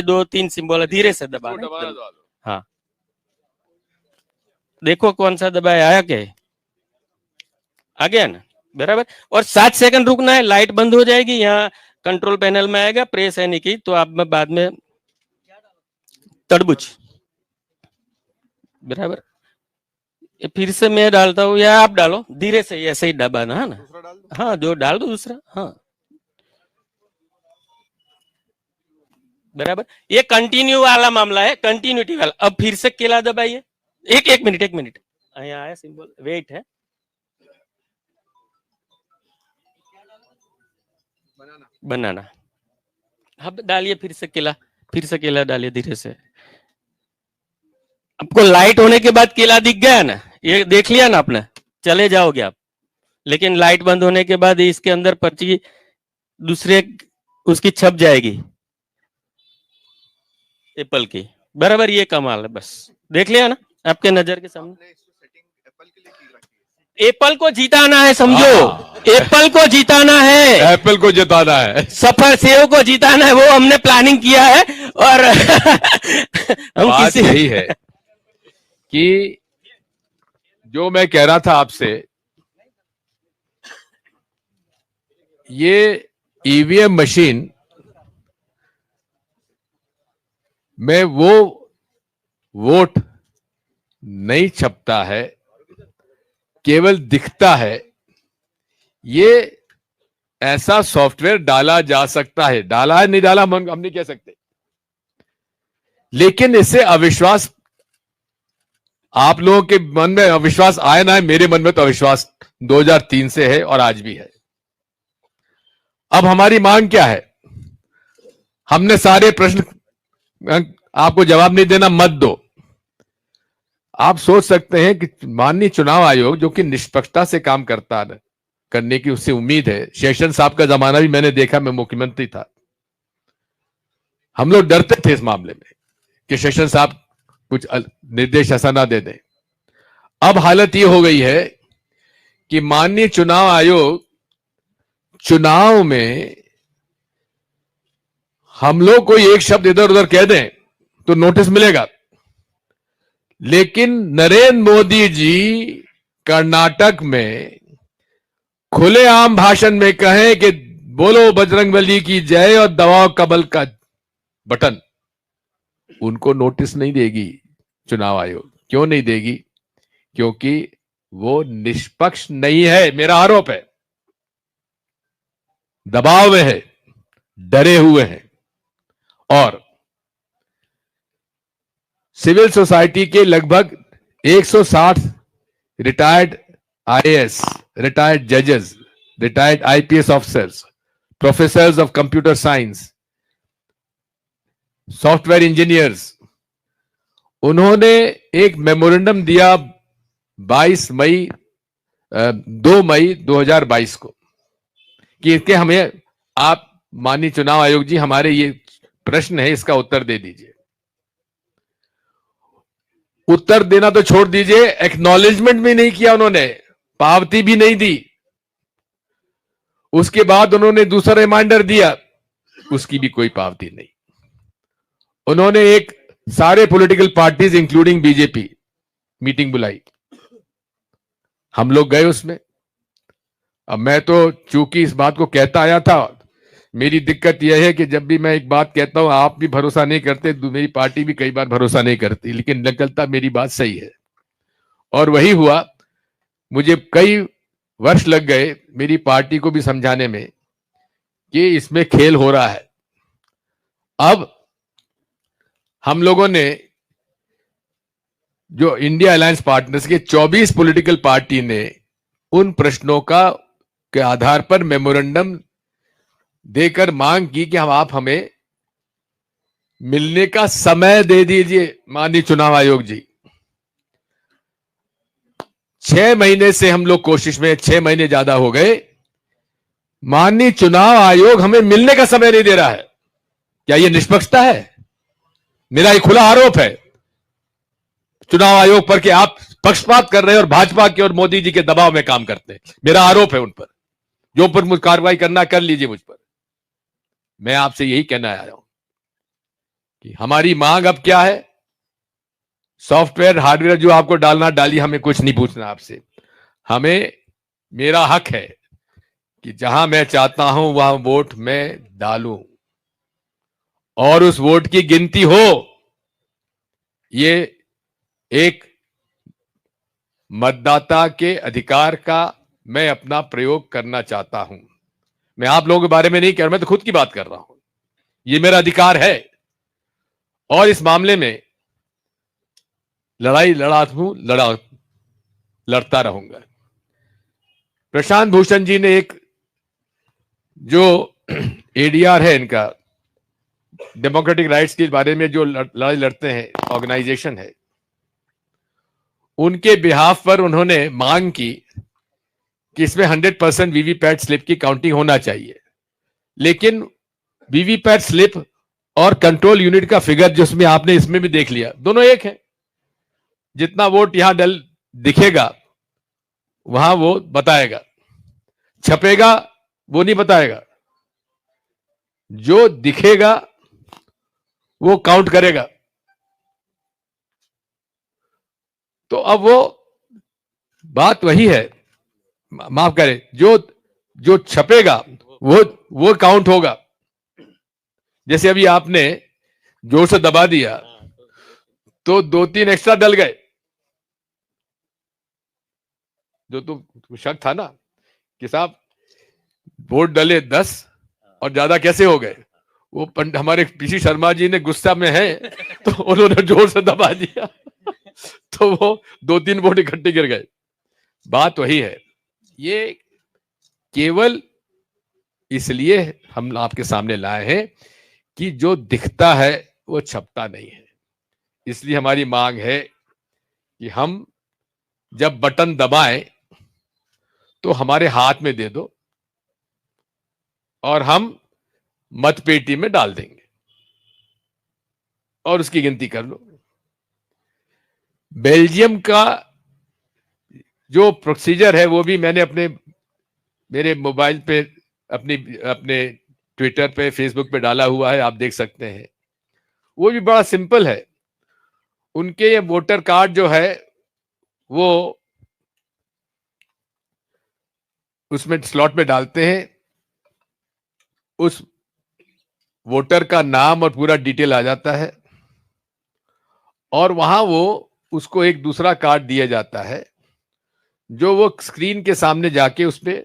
2-3 सिंबल है, धीरे से दबाना। हाँ, देखो कौन सा दबाया, आया क्या, आ गया ना, बराबर। और 7 सेकंड रुकना है, लाइट बंद हो जाएगी, यहाँ कंट्रोल पैनल में आएगा, प्रेस है नहीं की, तो आप में बाद में तरबूज, बराबर। फिर से मैं डालता हूँ या आप डालो, धीरे से ऐसे ही दबाना है ना। हाँ, जो डाल दो दूसरा, हाँ, बराबर। ये कंटिन्यू वाला मामला है, कंटिन्यूटी वाला। अब फिर से केला दबाइए, एक मिनट। यहाँ आया सिंबल, वेट है, बनाना। अब डालिए फिर से केला डालिए धीरे से। आपको लाइट होने के बाद केला दिख गया ना, ये देख लिया ना आपने, चले जाओगे आप। लेकिन लाइट बंद होने के बाद इसके अंदर पर्ची दूसरे उसकी छप जाएगी एप्पल की, बराबर। ये कमाल है, बस देख लिया ना आपके नजर के सामने। एप्पल को जिताना है, समझो। एप्पल को जिताना है, एप्पल को जिताना है, सफर सेव को जिताना है, वो हमने प्लानिंग किया है। और हम बात किसी यही है कि जो मैं कह रहा था आपसे, ये ईवीएम मशीन में वो वोट नहीं छपता है, केवल दिखता है। ये ऐसा सॉफ्टवेयर डाला जा सकता है, डाला है नहीं डाला हम नहीं कह सकते, लेकिन इससे अविश्वास, आप लोगों के मन में अविश्वास आए ना है, मेरे मन में तो अविश्वास 2003 से है और आज भी है। अब हमारी मांग क्या है? हमने सारे प्रश्न, आपको जवाब नहीं देना, मत दो। आप सोच सकते हैं कि माननीय चुनाव आयोग जो कि निष्पक्षता से काम करने की उससे उम्मीद है। शेषन साहब का जमाना भी मैंने देखा, मैं मुख्यमंत्री था, हम लोग डरते थे इस मामले में कि शेषन साहब कुछ निर्देश ऐसा ना दे दें। अब हालत ये हो गई है कि माननीय चुनाव आयोग चुनाव में हम लोग कोई एक शब्द इधर उधर कह दें तो नोटिस मिलेगा, लेकिन नरेंद्र मोदी जी कर्नाटक में खुलेआम भाषण में कहें कि बोलो बजरंगबली की जय और दबाओ कमल का बटन, उनको नोटिस नहीं देगी चुनाव आयोग। क्यों नहीं देगी? क्योंकि वो निष्पक्ष नहीं है, मेरा आरोप है। दबाव में है, डरे हुए हैं। और सिविल सोसाइटी के लगभग 160 रिटायर्ड आईएएस, रिटायर्ड जजेस, retired IPS officers, professors of computer science, software engineers, उन्होंने एक मेमोरेंडम दिया 2 मई 2022 को कि इसके हमें आप माननीय चुनाव आयोग जी, हमारे ये प्रश्न है, इसका उत्तर दे दीजिए। उत्तर देना तो छोड़ दीजिए, एक्नॉलेजमेंट भी नहीं किया उन्होंने, पावती भी नहीं दी। उसके बाद उन्होंने दूसरा रिमाइंडर दिया, उसकी भी कोई पावती नहीं। उन्होंने एक सारे political parties including BJP meeting बुलाई, हम लोग गए उसमें। अब मैं तो चूंकि इस बात को कहता आया था, मेरी दिक्कत यह है कि जब भी मैं एक बात कहता हूं आप भी भरोसा नहीं करते, मेरी पार्टी भी कई बार भरोसा नहीं करती, लेकिन निकलता मेरी बात सही है। और वही हुआ, मुझे कई वर्ष लग गए मेरी पार्टी को भी समझाने में कि इसमें खेल हो रहा है। अब हम लोगों ने जो इंडिया अलायंस पार्टनर्स के 24 पॉलिटिकल पार्टी ने उन प्रश्नों के आधार पर मेमोरेंडम देकर मांग की कि आप हमें मिलने का समय दे दीजिए माननीय चुनाव आयोग जी। 6 महीने से हम लोग कोशिश में, 6 महीने ज्यादा हो गए, माननीय चुनाव आयोग हमें मिलने का समय नहीं दे रहा है। क्या यह निष्पक्षता है? मेरा एक खुला आरोप है चुनाव आयोग पर कि आप पक्षपात कर रहे हैं और भाजपा के और मोदी जी के दबाव में काम करते हैं। मेरा आरोप है उन पर, जो पर मुझे कार्रवाई करना कर लीजिए मुझ पर। मैं आपसे यही कहना आया हूं कि हमारी मांग अब क्या है? सॉफ्टवेयर हार्डवेयर जो आपको डालना डालिए, हमें कुछ नहीं पूछना आपसे। हमें, मेरा हक है कि जहां मैं चाहता हूं वहां वोट मैं डालूं और उस वोट की गिनती हो। ये एक मतदाता के अधिकार का मैं अपना प्रयोग करना चाहता हूं। मैं आप लोगों के बारे में नहीं कह रहा, मैं तो खुद की बात कर रहा हूं। ये मेरा अधिकार है और इस मामले में लड़ाई लड़ा हूं, लड़ा लड़ता रहूंगा। प्रशांत भूषण जी ने एक जो एडीआर है इनका, डेमोक्रेटिक राइट्स के बारे में जो लड़ाई लड़ते हैं, ऑर्गेनाइजेशन है, उनके बिहाफ पर उन्होंने मांग की कि इसमें 100% वीवीपैट स्लिप की काउंटिंग होना चाहिए। लेकिन वीवीपैट स्लिप और कंट्रोल यूनिट का फिगर जिसमें आपने इसमें भी देख लिया, दोनों एक है। जितना वोट यहां दिखेगा वहां वो बताएगा, छपेगा वो नहीं बताएगा, जो दिखेगा वो काउंट करेगा। तो अब वो बात वही है, माफ करें, जो छपेगा वो काउंट होगा। जैसे अभी आपने जोर से दबा दिया तो 2-3 एक्स्ट्रा डल गए, जो तुम शक था ना कि साहब वोट डले 10 और ज्यादा कैसे हो गए, वो हमारे पीसी शर्मा जी ने गुस्सा में है तो उन्होंने जोर से दबा दिया तो वो 2-3 वोट इकट्ठे गिर गए। बात वही है। ये केवल इसलिए हम आपके सामने लाए हैं कि जो दिखता है वो छपता नहीं है। इसलिए हमारी मांग है कि हम जब बटन दबाएं तो हमारे हाथ में दे दो और हम मतपेटी में डाल देंगे और उसकी गिनती कर लो। बेल्जियम का जो प्रोसीजर है वो भी मैंने मेरे मोबाइल पे अपने ट्विटर पे, फेसबुक पे डाला हुआ है, आप देख सकते हैं। वो भी बड़ा सिंपल है। उनके ये वोटर कार्ड जो है वो उसमें स्लॉट में डालते हैं, उस वोटर का नाम और पूरा डिटेल आ जाता है और वहां वो उसको एक दूसरा कार्ड दिया जाता है जो वो स्क्रीन के सामने जाके उसमें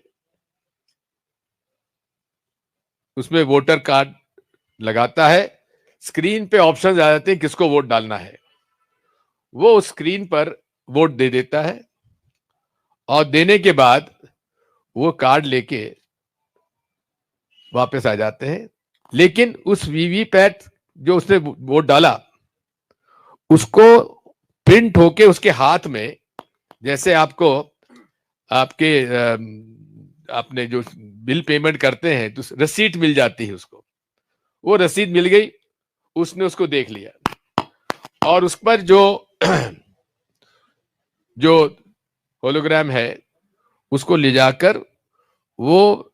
वोटर कार्ड लगाता है। स्क्रीन पे ऑप्शन आ जाते हैं किसको वोट डालना है, वो उस स्क्रीन पर वोट दे देता है और देने के बाद वो कार्ड लेके वापस आ जाते हैं। लेकिन उस वीवीपैट जो उसने वोट डाला उसको प्रिंट होके उसके हाथ में, जैसे आपने जो बिल पेमेंट करते हैं तो रसीद मिल जाती है उसको, वो रसीद मिल गई, उसने उसको देख लिया और उस पर जो होलोग्राम है उसको ले जाकर वो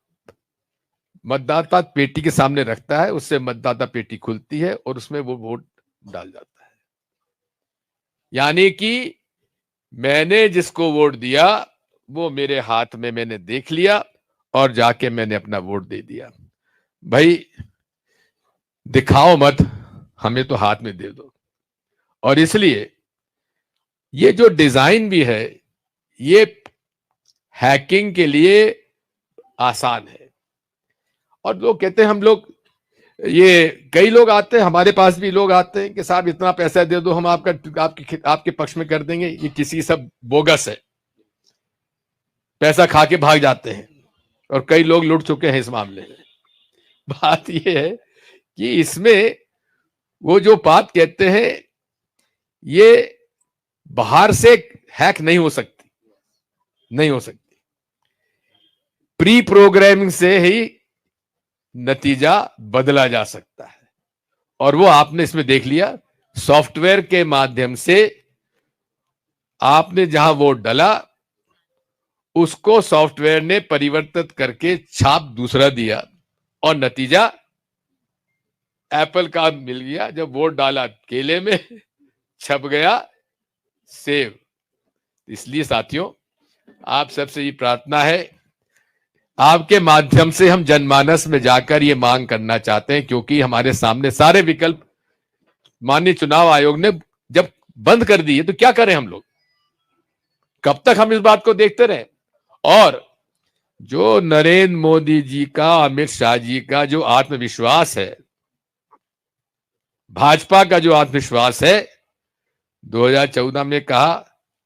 मतदाता पेटी के सामने रखता है। उससे मतदाता पेटी खुलती है और उसमें वो वोट डाल जाता है। यानी कि मैंने जिसको वोट दिया वो मेरे हाथ में मैंने देख लिया और जाके मैंने अपना वोट दे दिया। भाई दिखाओ मत, हमें तो हाथ में दे दो। और इसलिए ये जो डिजाइन भी है ये हैकिंग के लिए आसान है। और लोग कहते हैं, हम लोग, ये कई लोग आते हैं, हमारे पास भी लोग आते हैं कि साहब इतना पैसा दे दो, हम आपके पक्ष में कर देंगे। ये किसी सब बोगस है, पैसा खा के भाग जाते हैं और कई लोग लुट चुके हैं इस मामले में। बात ये है कि इसमें वो जो बात कहते हैं ये बाहर से हैक नहीं हो सकती, नहीं हो सकती। प्री प्रोग्रामिंग से ही नतीजा बदला जा सकता है और वो आपने इसमें देख लिया। सॉफ्टवेयर के माध्यम से आपने जहां वोट डाला उसको सॉफ्टवेयर ने परिवर्तित करके छाप दूसरा दिया और नतीजा एप्पल का मिल गया। जब वोट डाला केले में, छप गया सेव। इसलिए साथियों, आप सबसे ये प्रार्थना है, आपके माध्यम से हम जनमानस में जाकर ये मांग करना चाहते हैं, क्योंकि हमारे सामने सारे विकल्प माननीय चुनाव आयोग ने जब बंद कर दिए तो क्या करें हम लोग? कब तक हम इस बात को देखते रहें? और जो नरेंद्र मोदी जी का, अमित शाह जी का जो आत्मविश्वास है, भाजपा का जो आत्मविश्वास है, 2014 में कहा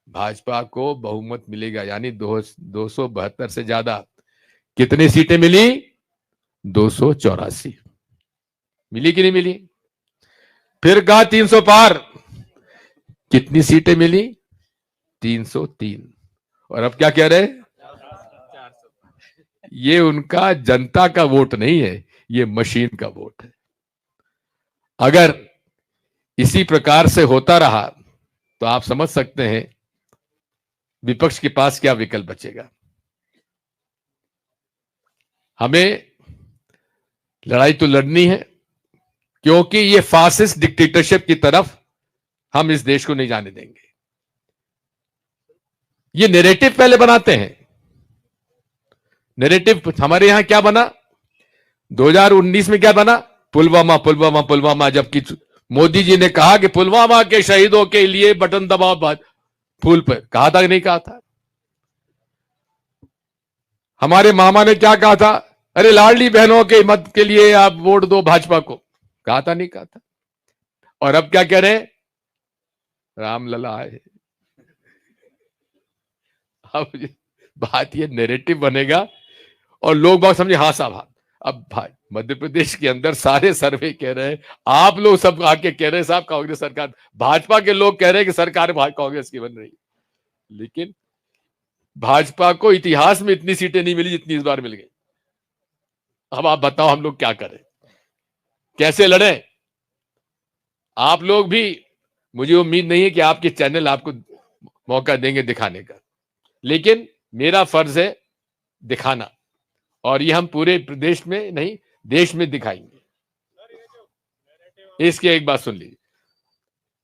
भाजपा को बहुमत मिलेगा, यानी 272 से ज्यादा। कितनी सीटें मिली? 284 मिली कि नहीं मिली? फिर कहा 300 पार, कितनी सीटें मिली? 303। और अब क्या कह रहे हैं? ये उनका जनता का वोट नहीं है, ये मशीन का वोट है। अगर इसी प्रकार से होता रहा तो आप समझ सकते हैं विपक्ष के पास क्या विकल्प बचेगा। हमें लड़ाई तो लड़नी है, क्योंकि ये फासिस्ट डिक्टेटरशिप की तरफ हम इस देश को नहीं जाने देंगे। ये नैरेटिव पहले बनाते हैं। नैरेटिव हमारे यहां क्या बना? 2019 में क्या बना? पुलवामा पुलवामा पुलवामा। जबकि मोदी जी ने कहा कि पुलवामा के शहीदों के लिए बटन दबाओ फूल पर, कहा था कि नहीं कहा था? हमारे मामा ने क्या कहा था? अरे लाडली बहनों के मत के लिए आप वोट दो भाजपा को, कहा था नहीं कहा था? और अब क्या कह रहे हैं? रामलला आए। अब बात ये नैरेटिव बनेगा और लोग बात समझे हाँ साहब हाँ। अब भाई मध्य प्रदेश के अंदर सारे सर्वे कह रहे हैं, आप लोग सब आके कह रहे हैं साहब कांग्रेस सरकार, भाजपा के लोग कह रहे हैं कि सरकार कांग्रेस की बन रही, लेकिन भाजपा को इतिहास में इतनी सीटें नहीं मिली जितनी इस बार मिल गई। अब आप बताओ हम लोग क्या करें, कैसे लड़ें? आप लोग भी, मुझे उम्मीद नहीं है कि आपके चैनल आपको मौका देंगे दिखाने का, लेकिन मेरा फर्ज है दिखाना, और ये हम पूरे प्रदेश में नहीं देश में दिखाएंगे। इसकी एक बात सुन लीजिए।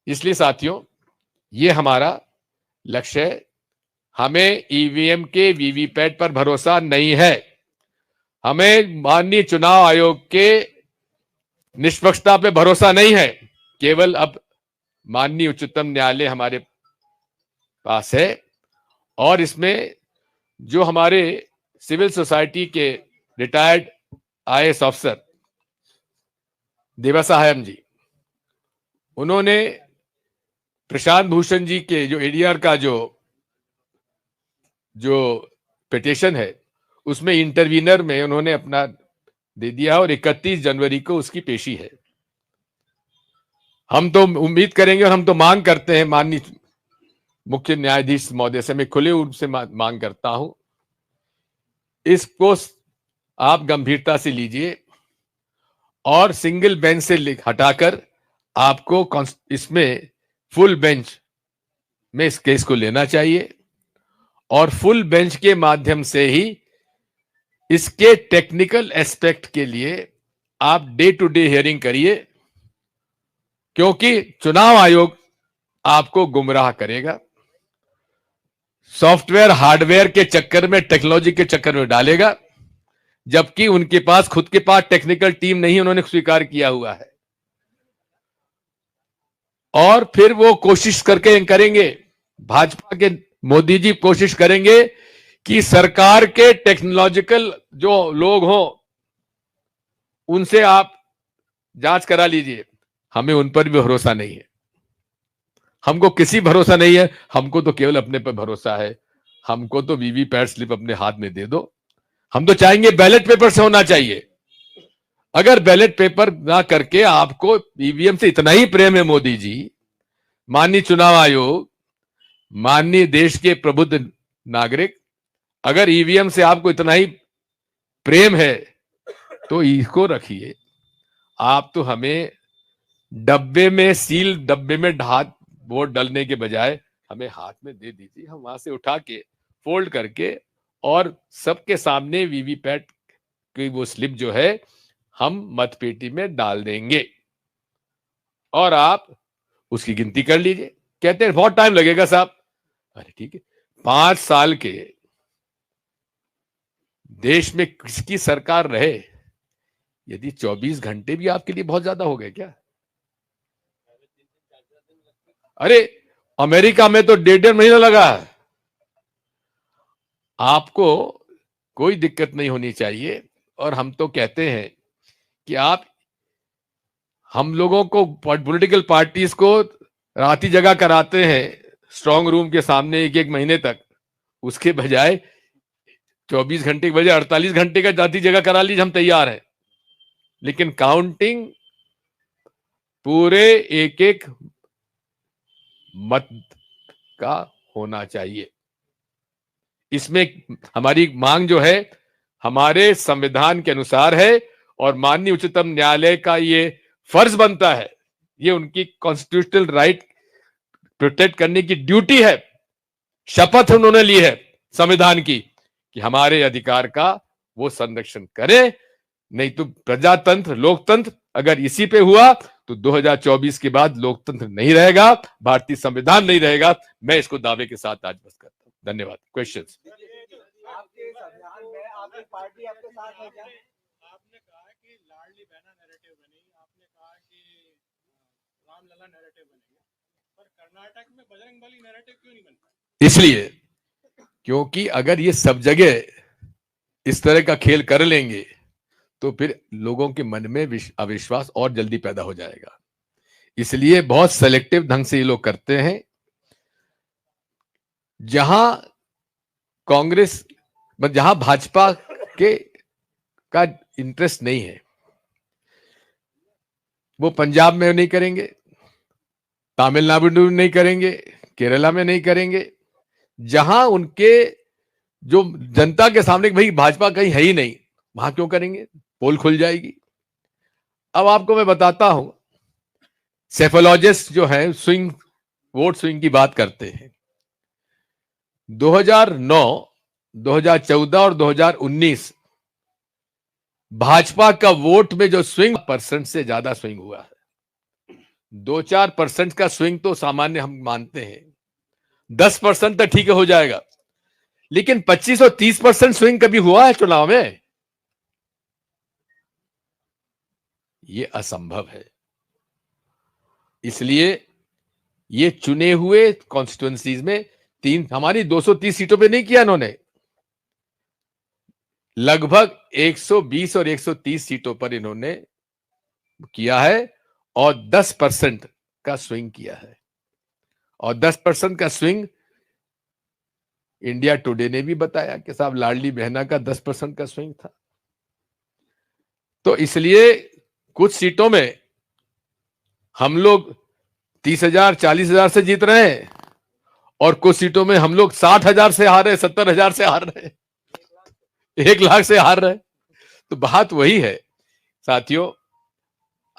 इसलिए साथियों, ये हमारा लक्ष्य है। हमें ईवीएम के वीवीपैट पर भरोसा नहीं है। हमें माननीय चुनाव आयोग के निष्पक्षता पे भरोसा नहीं है। केवल अब माननीय उच्चतम न्यायालय हमारे पास है, और इसमें जो हमारे सिविल सोसाइटी के रिटायर्ड आईएएस अफसर देवासाहेब जी, उन्होंने प्रशांत भूषण जी के जो एडीआर का जो पिटीशन है उसमें इंटरवीनर में उन्होंने अपना दे दिया, और 31 जनवरी को उसकी पेशी है। हम तो उम्मीद करेंगे और हम तो मांग करते हैं माननीय मुख्य न्यायाधीश महोदय से, मैं खुले रूप से मांग करता हूं, इसको आप गंभीरता से लीजिए और सिंगल बेंच से हटाकर आपको इसमें फुल बेंच में इस केस को लेना चाहिए, और फुल बेंच के माध्यम से ही इसके टेक्निकल एस्पेक्ट के लिए आप डे टू डे हियरिंग करिए, क्योंकि चुनाव आयोग आपको गुमराह करेगा, सॉफ्टवेयर हार्डवेयर के चक्कर में, टेक्नोलॉजी के चक्कर में डालेगा, जबकि उनके पास खुद के पास टेक्निकल टीम नहीं, उन्होंने स्वीकार किया हुआ है। और फिर वो कोशिश करके करेंगे, भाजपा के मोदी जी कोशिश करेंगे कि सरकार के टेक्नोलॉजिकल जो लोग हों उनसे आप जांच करा लीजिए। हमें उन पर भी भरोसा नहीं है, हमको किसी भरोसा नहीं है, हमको तो केवल अपने पर भरोसा है। हमको तो वीवीपैट स्लिप अपने हाथ में दे दो। हम तो चाहेंगे बैलेट पेपर से होना चाहिए। अगर बैलेट पेपर ना करके आपको ईवीएम से इतना ही प्रेम है मोदी जी, माननीय चुनाव आयोग, माननीय देश के प्रबुद्ध नागरिक, अगर ईवीएम से आपको इतना ही प्रेम है तो इसको रखिए। आप तो हमें डब्बे में, सील डब्बे में हाथ वोट डालने के बजाय हमें हाथ में दे दीजिए, हम वहां से उठा के फोल्ड करके और सबके सामने वीवीपैट की वो स्लिप जो है हम मतपेटी में डाल देंगे और आप उसकी गिनती कर लीजिए। कहते हैं बहुत टाइम लगेगा साहब, अरे ठीक है, 5 साल के देश में किसकी सरकार रहे, यदि 24 घंटे भी आपके लिए बहुत ज्यादा हो गए क्या? अरे अमेरिका में तो 1.5 महीना लगा। आपको कोई दिक्कत नहीं होनी चाहिए। और हम तो कहते हैं कि आप हम लोगों को, पॉलिटिकल पार्टीज को राती जगह कराते हैं, स्ट्रांग रूम के सामने एक एक महीने तक, उसके बजाय 24 घंटे के बजाय 48 घंटे का जाती जगह करा लीजिए, हम तैयार हैं। लेकिन काउंटिंग पूरे एक एक मत का होना चाहिए। इसमें हमारी मांग जो है हमारे संविधान के अनुसार है और माननीय उच्चतम न्यायालय का ये फर्ज बनता है, ये उनकी कॉन्स्टिट्यूशनल राइट प्रोटेक्ट करने की ड्यूटी है, शपथ उन्होंने ली है संविधान की कि हमारे अधिकार का वो संरक्षण करे। नहीं तो प्रजातंत्र, लोकतंत्र अगर इसी पे हुआ तो 2024 के बाद लोकतंत्र नहीं रहेगा, भारतीय संविधान नहीं रहेगा। मैं इसको दावे के साथ आज बस करता हूं। धन्यवाद। क्वेश्चंस? आपके इस अभियान में आपकी पार्टी आपके साथ है क्या? आपने कहा कि लाडली बहना नैरेटिव बनी, आपने कहा कि रामलला नैरेटिव बनेगा, पर कर्नाटक में बजरंगबली नैरेटिव क्यों नहीं बनता? इसलिए क्योंकि अगर ये सब जगह इस तरह का खेल कर लेंगे तो फिर लोगों के मन में अविश्वास और जल्दी पैदा हो जाएगा। इसलिए बहुत सेलेक्टिव ढंग से ये लोग करते हैं। जहां कांग्रेस, जहां भाजपा के का इंटरेस्ट नहीं है, वो पंजाब में नहीं करेंगे, तमिलनाडु में नहीं करेंगे, केरला में नहीं करेंगे। जहां उनके जो जनता के सामने भाई भाजपा कहीं है ही नहीं, वहां क्यों करेंगे? पोल खुल जाएगी। अब आपको मैं बताता हूं, सेफोलॉजिस्ट जो है स्विंग वोट स्विंग की बात करते हैं। 2009, 2014 और 2019 भाजपा का वोट में जो स्विंग % से ज्यादा स्विंग हुआ है। 2-4% का स्विंग तो सामान्य हम मानते हैं, 10% तक ठीक हो जाएगा, लेकिन 25 और 30% स्विंग कभी हुआ है चुनाव में? ये असंभव है। इसलिए ये चुने हुए कॉन्स्टिट्यूएंसीज में हमारी 230 सीटों पे नहीं किया इन्होंने, लगभग 120 और 130 सीटों पर इन्होंने किया है और 10% का स्विंग किया है। और 10% का स्विंग इंडिया टुडे ने भी बताया कि साहब लाडली बहना का 10% का स्विंग था। तो इसलिए कुछ सीटों में हम लोग 30,000 40,000 से जीत रहे हैं और कुछ सीटों में हम लोग 60,000 से हार रहे, 70,000 से हार रहे, 1 लाख से हार रहे। तो बात वही है साथियों,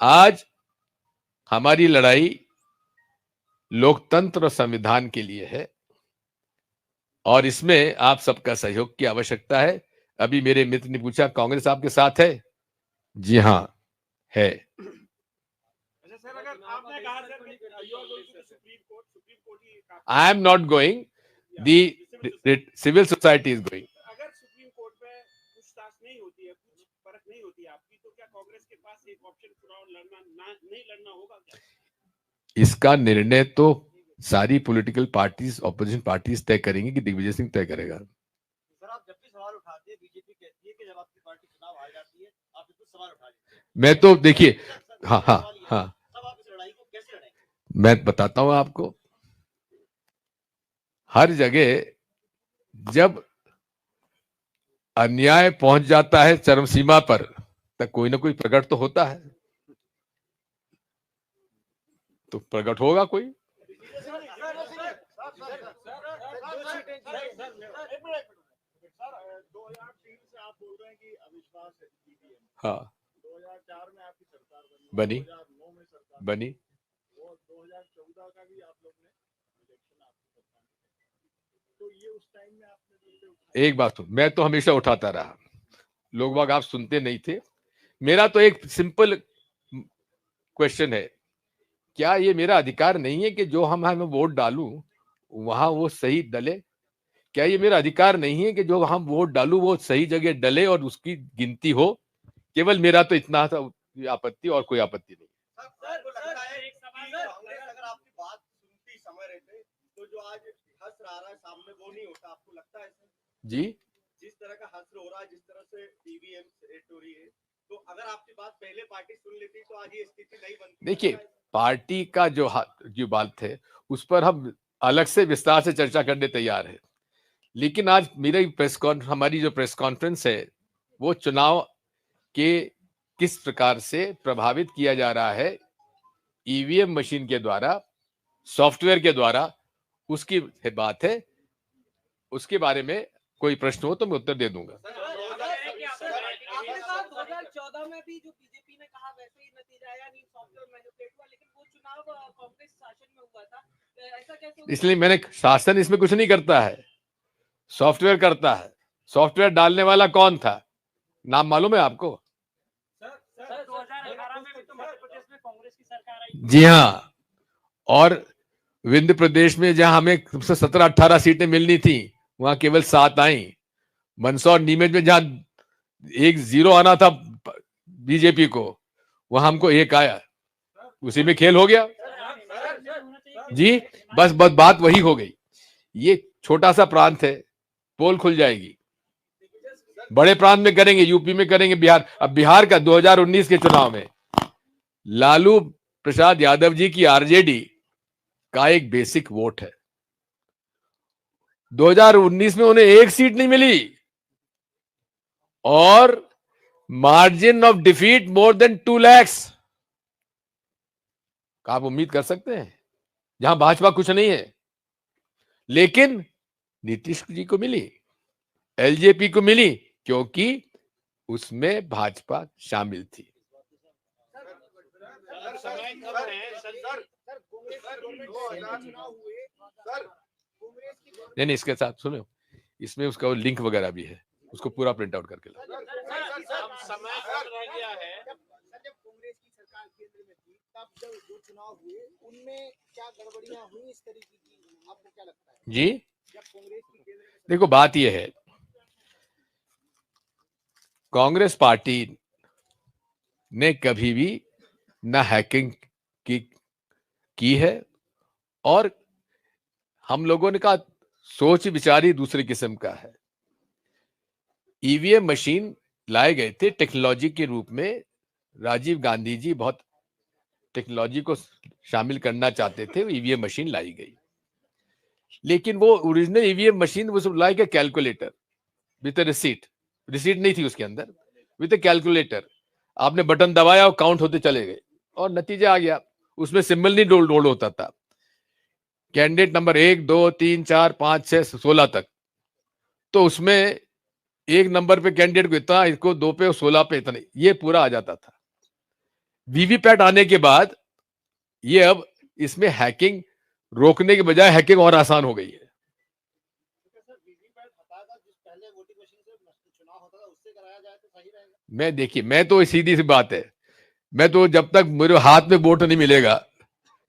आज हमारी लड़ाई लोकतंत्र और संविधान के लिए है और इसमें आप सबका सहयोग की आवश्यकता है। अभी मेरे मित्र ने पूछा कांग्रेस आपके साथ है? जी हां है। I am not going. The civil society is going. अगर सुप्रीम कोर्ट में पूछताछ नहीं होती है, कुछ परख नहीं होती है आपकी, तो क्या कांग्रेस के पास एक ऑप्शन चुनाव नहीं लड़ना होगा क्या? इसका निर्णय तो सारी पॉलिटिकल पार्टीज, ऑपोजिशन पार्टीज तय करेंगी कि दिग्विजय सिंह तय करेगा। सर आप जब भी सवाल उठाते हैं बीजेपी कहती है कि जब आपकी पार्टी चुनाव हार जाती है आप इस पर सवाल उठा लेते हैं। मैं तो देखिए, हाँ हाँ हाँ, तब आप इस लड़ाई को कैसे लड़ेंगे? मैं बताता हूं आपको। हर जगह जब अन्याय पहुंच जाता है चरम सीमा पर, तब कोई ना कोई प्रकट तो होता है, तो प्रकट होगा कोई। हाँ, 2004 में आपकी सरकार बनी 2009 में सरकार बनी। और 2014 का भी आप लोग ने इलेक्शन आपकी सरकार ने, तो ये उस टाइम में आपने एक बात सुन, मैं तो हमेशा उठाता रहा, लोग बाग आप सुनते नहीं थे। मेरा तो एक सिंपल क्वेश्चन है, क्या ये मेरा अधिकार नहीं है कि जो हम वोट डालूं वहां वो सही डले? क्या ये मेरा अधिकार नहीं है कि जो हम वोट डालूं वो सही जगह डले और उसकी गिनती हो? केवल मेरा तो इतना आपत्ति और कोई आपत्ति नहीं। अगर आपकी बात सुनती समय रहते तो जो आज हश्र आ रहा है सामने वो नहीं होता, आपको लगता है जी? जिस तरह का हश्र हो रहा है, जिस तरह से ईवीएम सेट हो रही है, तो अगर आपकी बात पहले पार्टी सुन लेती तो आज ये स्थिति नहीं बनती। देखिए, पार्टी का जो बात है उस पर हम अलग से विस्तार से चर्चा करने तैयार है। लेकिन आज हमारी जो प्रेस कॉन्फ्रेंस है वो चुनाव के किस प्रकार से प्रभावित किया जा रहा है ईवीएम मशीन के द्वारा, सॉफ्टवेयर के द्वारा, उसकी बात है। उसके बारे में कोई प्रश्न हो तो मैं उत्तर दे दूंगा। आपने कहा 2014 में भी जो बीजेपी ने कहा वैसे ही नतीजा आया, नहीं सॉफ्टवेयर मैनिपुलेट हुआ, लेकिन वो चुनाव कांग्रेस शासन में हुआ था, ऐसा कैसे हो? इसलिए मैंने शासन इसमें कुछ नहीं करता है, सॉफ्टवेयर करता है। सॉफ्टवेयर डालने वाला कौन था, नाम मालूम है आपको? सर 2018 में भी तो मध्य प्रदेश में कांग्रेस की सरकार आई। जी हाँ, और विंध्य प्रदेश में जहां हमें 17-18 सीटें मिलनी थी वहां केवल 7 आई। मंदसौर नीमच में जहां 1-0 आना था बीजेपी को, वहां हमको 1 आया। उसी में खेल हो गया जी। बस बात वही हो गई। ये छोटा सा प्रांत है, पोल खुल जाएगी। बड़े प्रांत में करेंगे, यूपी में करेंगे, बिहार। अब बिहार का 2019 के चुनाव में लालू प्रसाद यादव जी की आरजेडी का एक बेसिक वोट है। 2019 में उन्हें 1 सीट नहीं मिली और margin of defeat more than 2 lakh. आप उम्मीद कर सकते हैं जहां भाजपा कुछ नहीं है। लेकिन नीतीश जी को मिली, एलजेपी को मिली, क्योंकि उसमें भाजपा शामिल थी। नहीं, इसके साथ सुनो, इसमें उसका लिंक वगैरह भी है, उसको पूरा प्रिंट आउट करके लो। समय कम रह गया है। जब कांग्रेस की सरकार केंद्र में थी, तब जो चुनाव हुए उनमें क्या गड़बड़ियां हुई इस तरीके की, आपको क्या लगता है? जी जब कांग्रेस की केंद्र में देखो, बात यह है, कांग्रेस पार्टी ने कभी भी ना हैकिंग की है, और हम लोगों ने कहा सोच विचार ही दूसरे किस्म का है। ईवीएम मशीन लाए गए थे टेक्नोलॉजी के रूप में। राजीव गांधी जी बहुत टेक्नोलॉजी को शामिल करना चाहते थे, ईवीएम मशीन लाई गई। लेकिन वो ओरिजिनल ईवीएम मशीन वो सब लाई गए कैलकुलेटर विद रिसीट नहीं थी उसके अंदर, विद कैलकुलेटर। आपने बटन दबाया और काउंट होते चले गए और नतीजा आ गया। उसमें सिंबल नहीं लोड होता था। कैंडिडेट नंबर 1, 2, 3, 4, 5, 6, 16 तक, तो उसमें 1 नंबर पे कैंडिडेट को इतना, इसको 2 पे और 16 पे इतना, ये पूरा आ जाता था। वीवीपैट आने के बाद ये अब इसमें हैकिंग रोकने के बजाय हैकिंग और आसान हो गई है। देखिए, मैं तो सीधी सी बात है, मैं तो जब तक मेरे हाथ में वोट नहीं मिलेगा,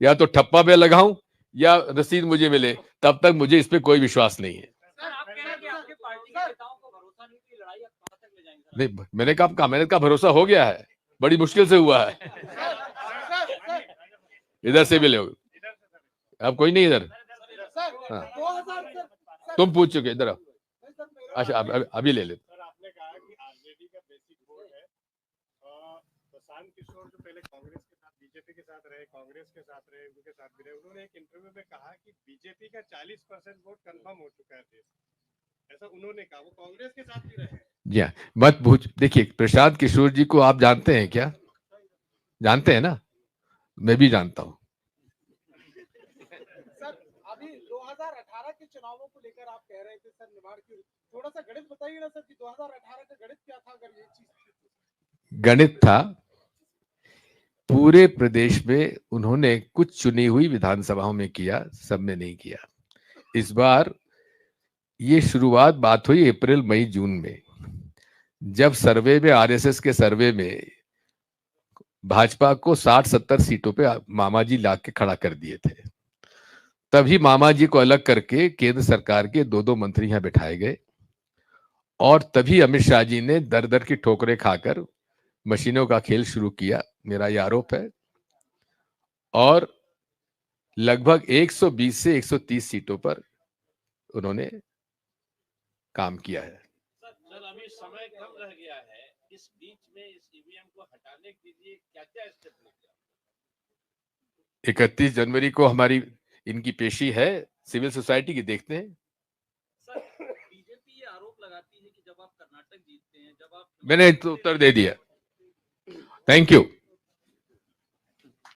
या तो ठप्पा पे लगाऊं या रसीद मुझे मिले, तब तक मुझे इस पे कोई विश्वास नहीं है। सर आप कह रहे हैं कि आपके पार्टी के नेताओं को भरोसा नहीं कि लड़ाई आप कहां तक ले जाएंगे? नहीं, मैंने कहा भरोसा हो गया है, बड़ी मुश्किल से हुआ है। इधर से भी लोग, अब कोई नहीं इधर। हाँ, तुम पूछ चुके, इधर आओ। अच्छा, अभी ले ले। सर आपने कहा कि आरजेडी का बेसिक वोट है। प्रशांत किशोर जो पहले कांग्रेस के साथ, बीजेपी के साथ रहे, कांग्रेस के साथ रहे, उनके साथ भी रहे, उन्होंने एक इंटरव्यू में कहा कि बीजेपी का 40% वोट कंफर्म हो चुका है देश में। ऐसा उन्होंने कहा, वो कांग्रेस के साथ भी रहे। जी हाँ, मत पूछ। देखिए, प्रशांत किशोर जी को आप जानते हैं क्या? जानते हैं ना? मैं भी जानता हूँ। सर अभी 2018 के चुनावों को लेकर आप कह रहे थे सर, निमाड़ की थोड़ा सा गणित बताइए ना सर कि 2018 का गणित क्या था, अगर ये चीज। गणित था, पूरे प्रदेश में उन्होंने कुछ चुनी हुई विधानसभाओं में किया, सब में नहीं किया। इस बार ये शुरुआत बात हुई अप्रैल, मई, जून में, जब सर्वे में, आरएसएस के सर्वे में भाजपा को 60-70 सीटों पे मामा जी ला के खड़ा कर दिए थे। तभी मामा जी को अलग करके केंद्र सरकार के 2-2 मंत्री यहां बिठाए गए, और तभी अमित शाह जी ने दर दर की ठोकरें खाकर मशीनों का खेल शुरू किया, मेरा यह आरोप है। और लगभग 120 से 130 सीटों पर उन्होंने काम किया है। सर अभी समय कम रह गया है, इस बीच में इस ईवीएम को हटाने के लिए क्या क्या स्टेप लेंगे? 31 जनवरी को हमारी इनकी पेशी है सिविल सोसाइटी की, देखते हैं। सर बीजेपी ये आरोप लगाती है कि जब आप कर्नाटक जीतते हैं, जब आप मैंने तो उत्तर दे दिया। Thank you.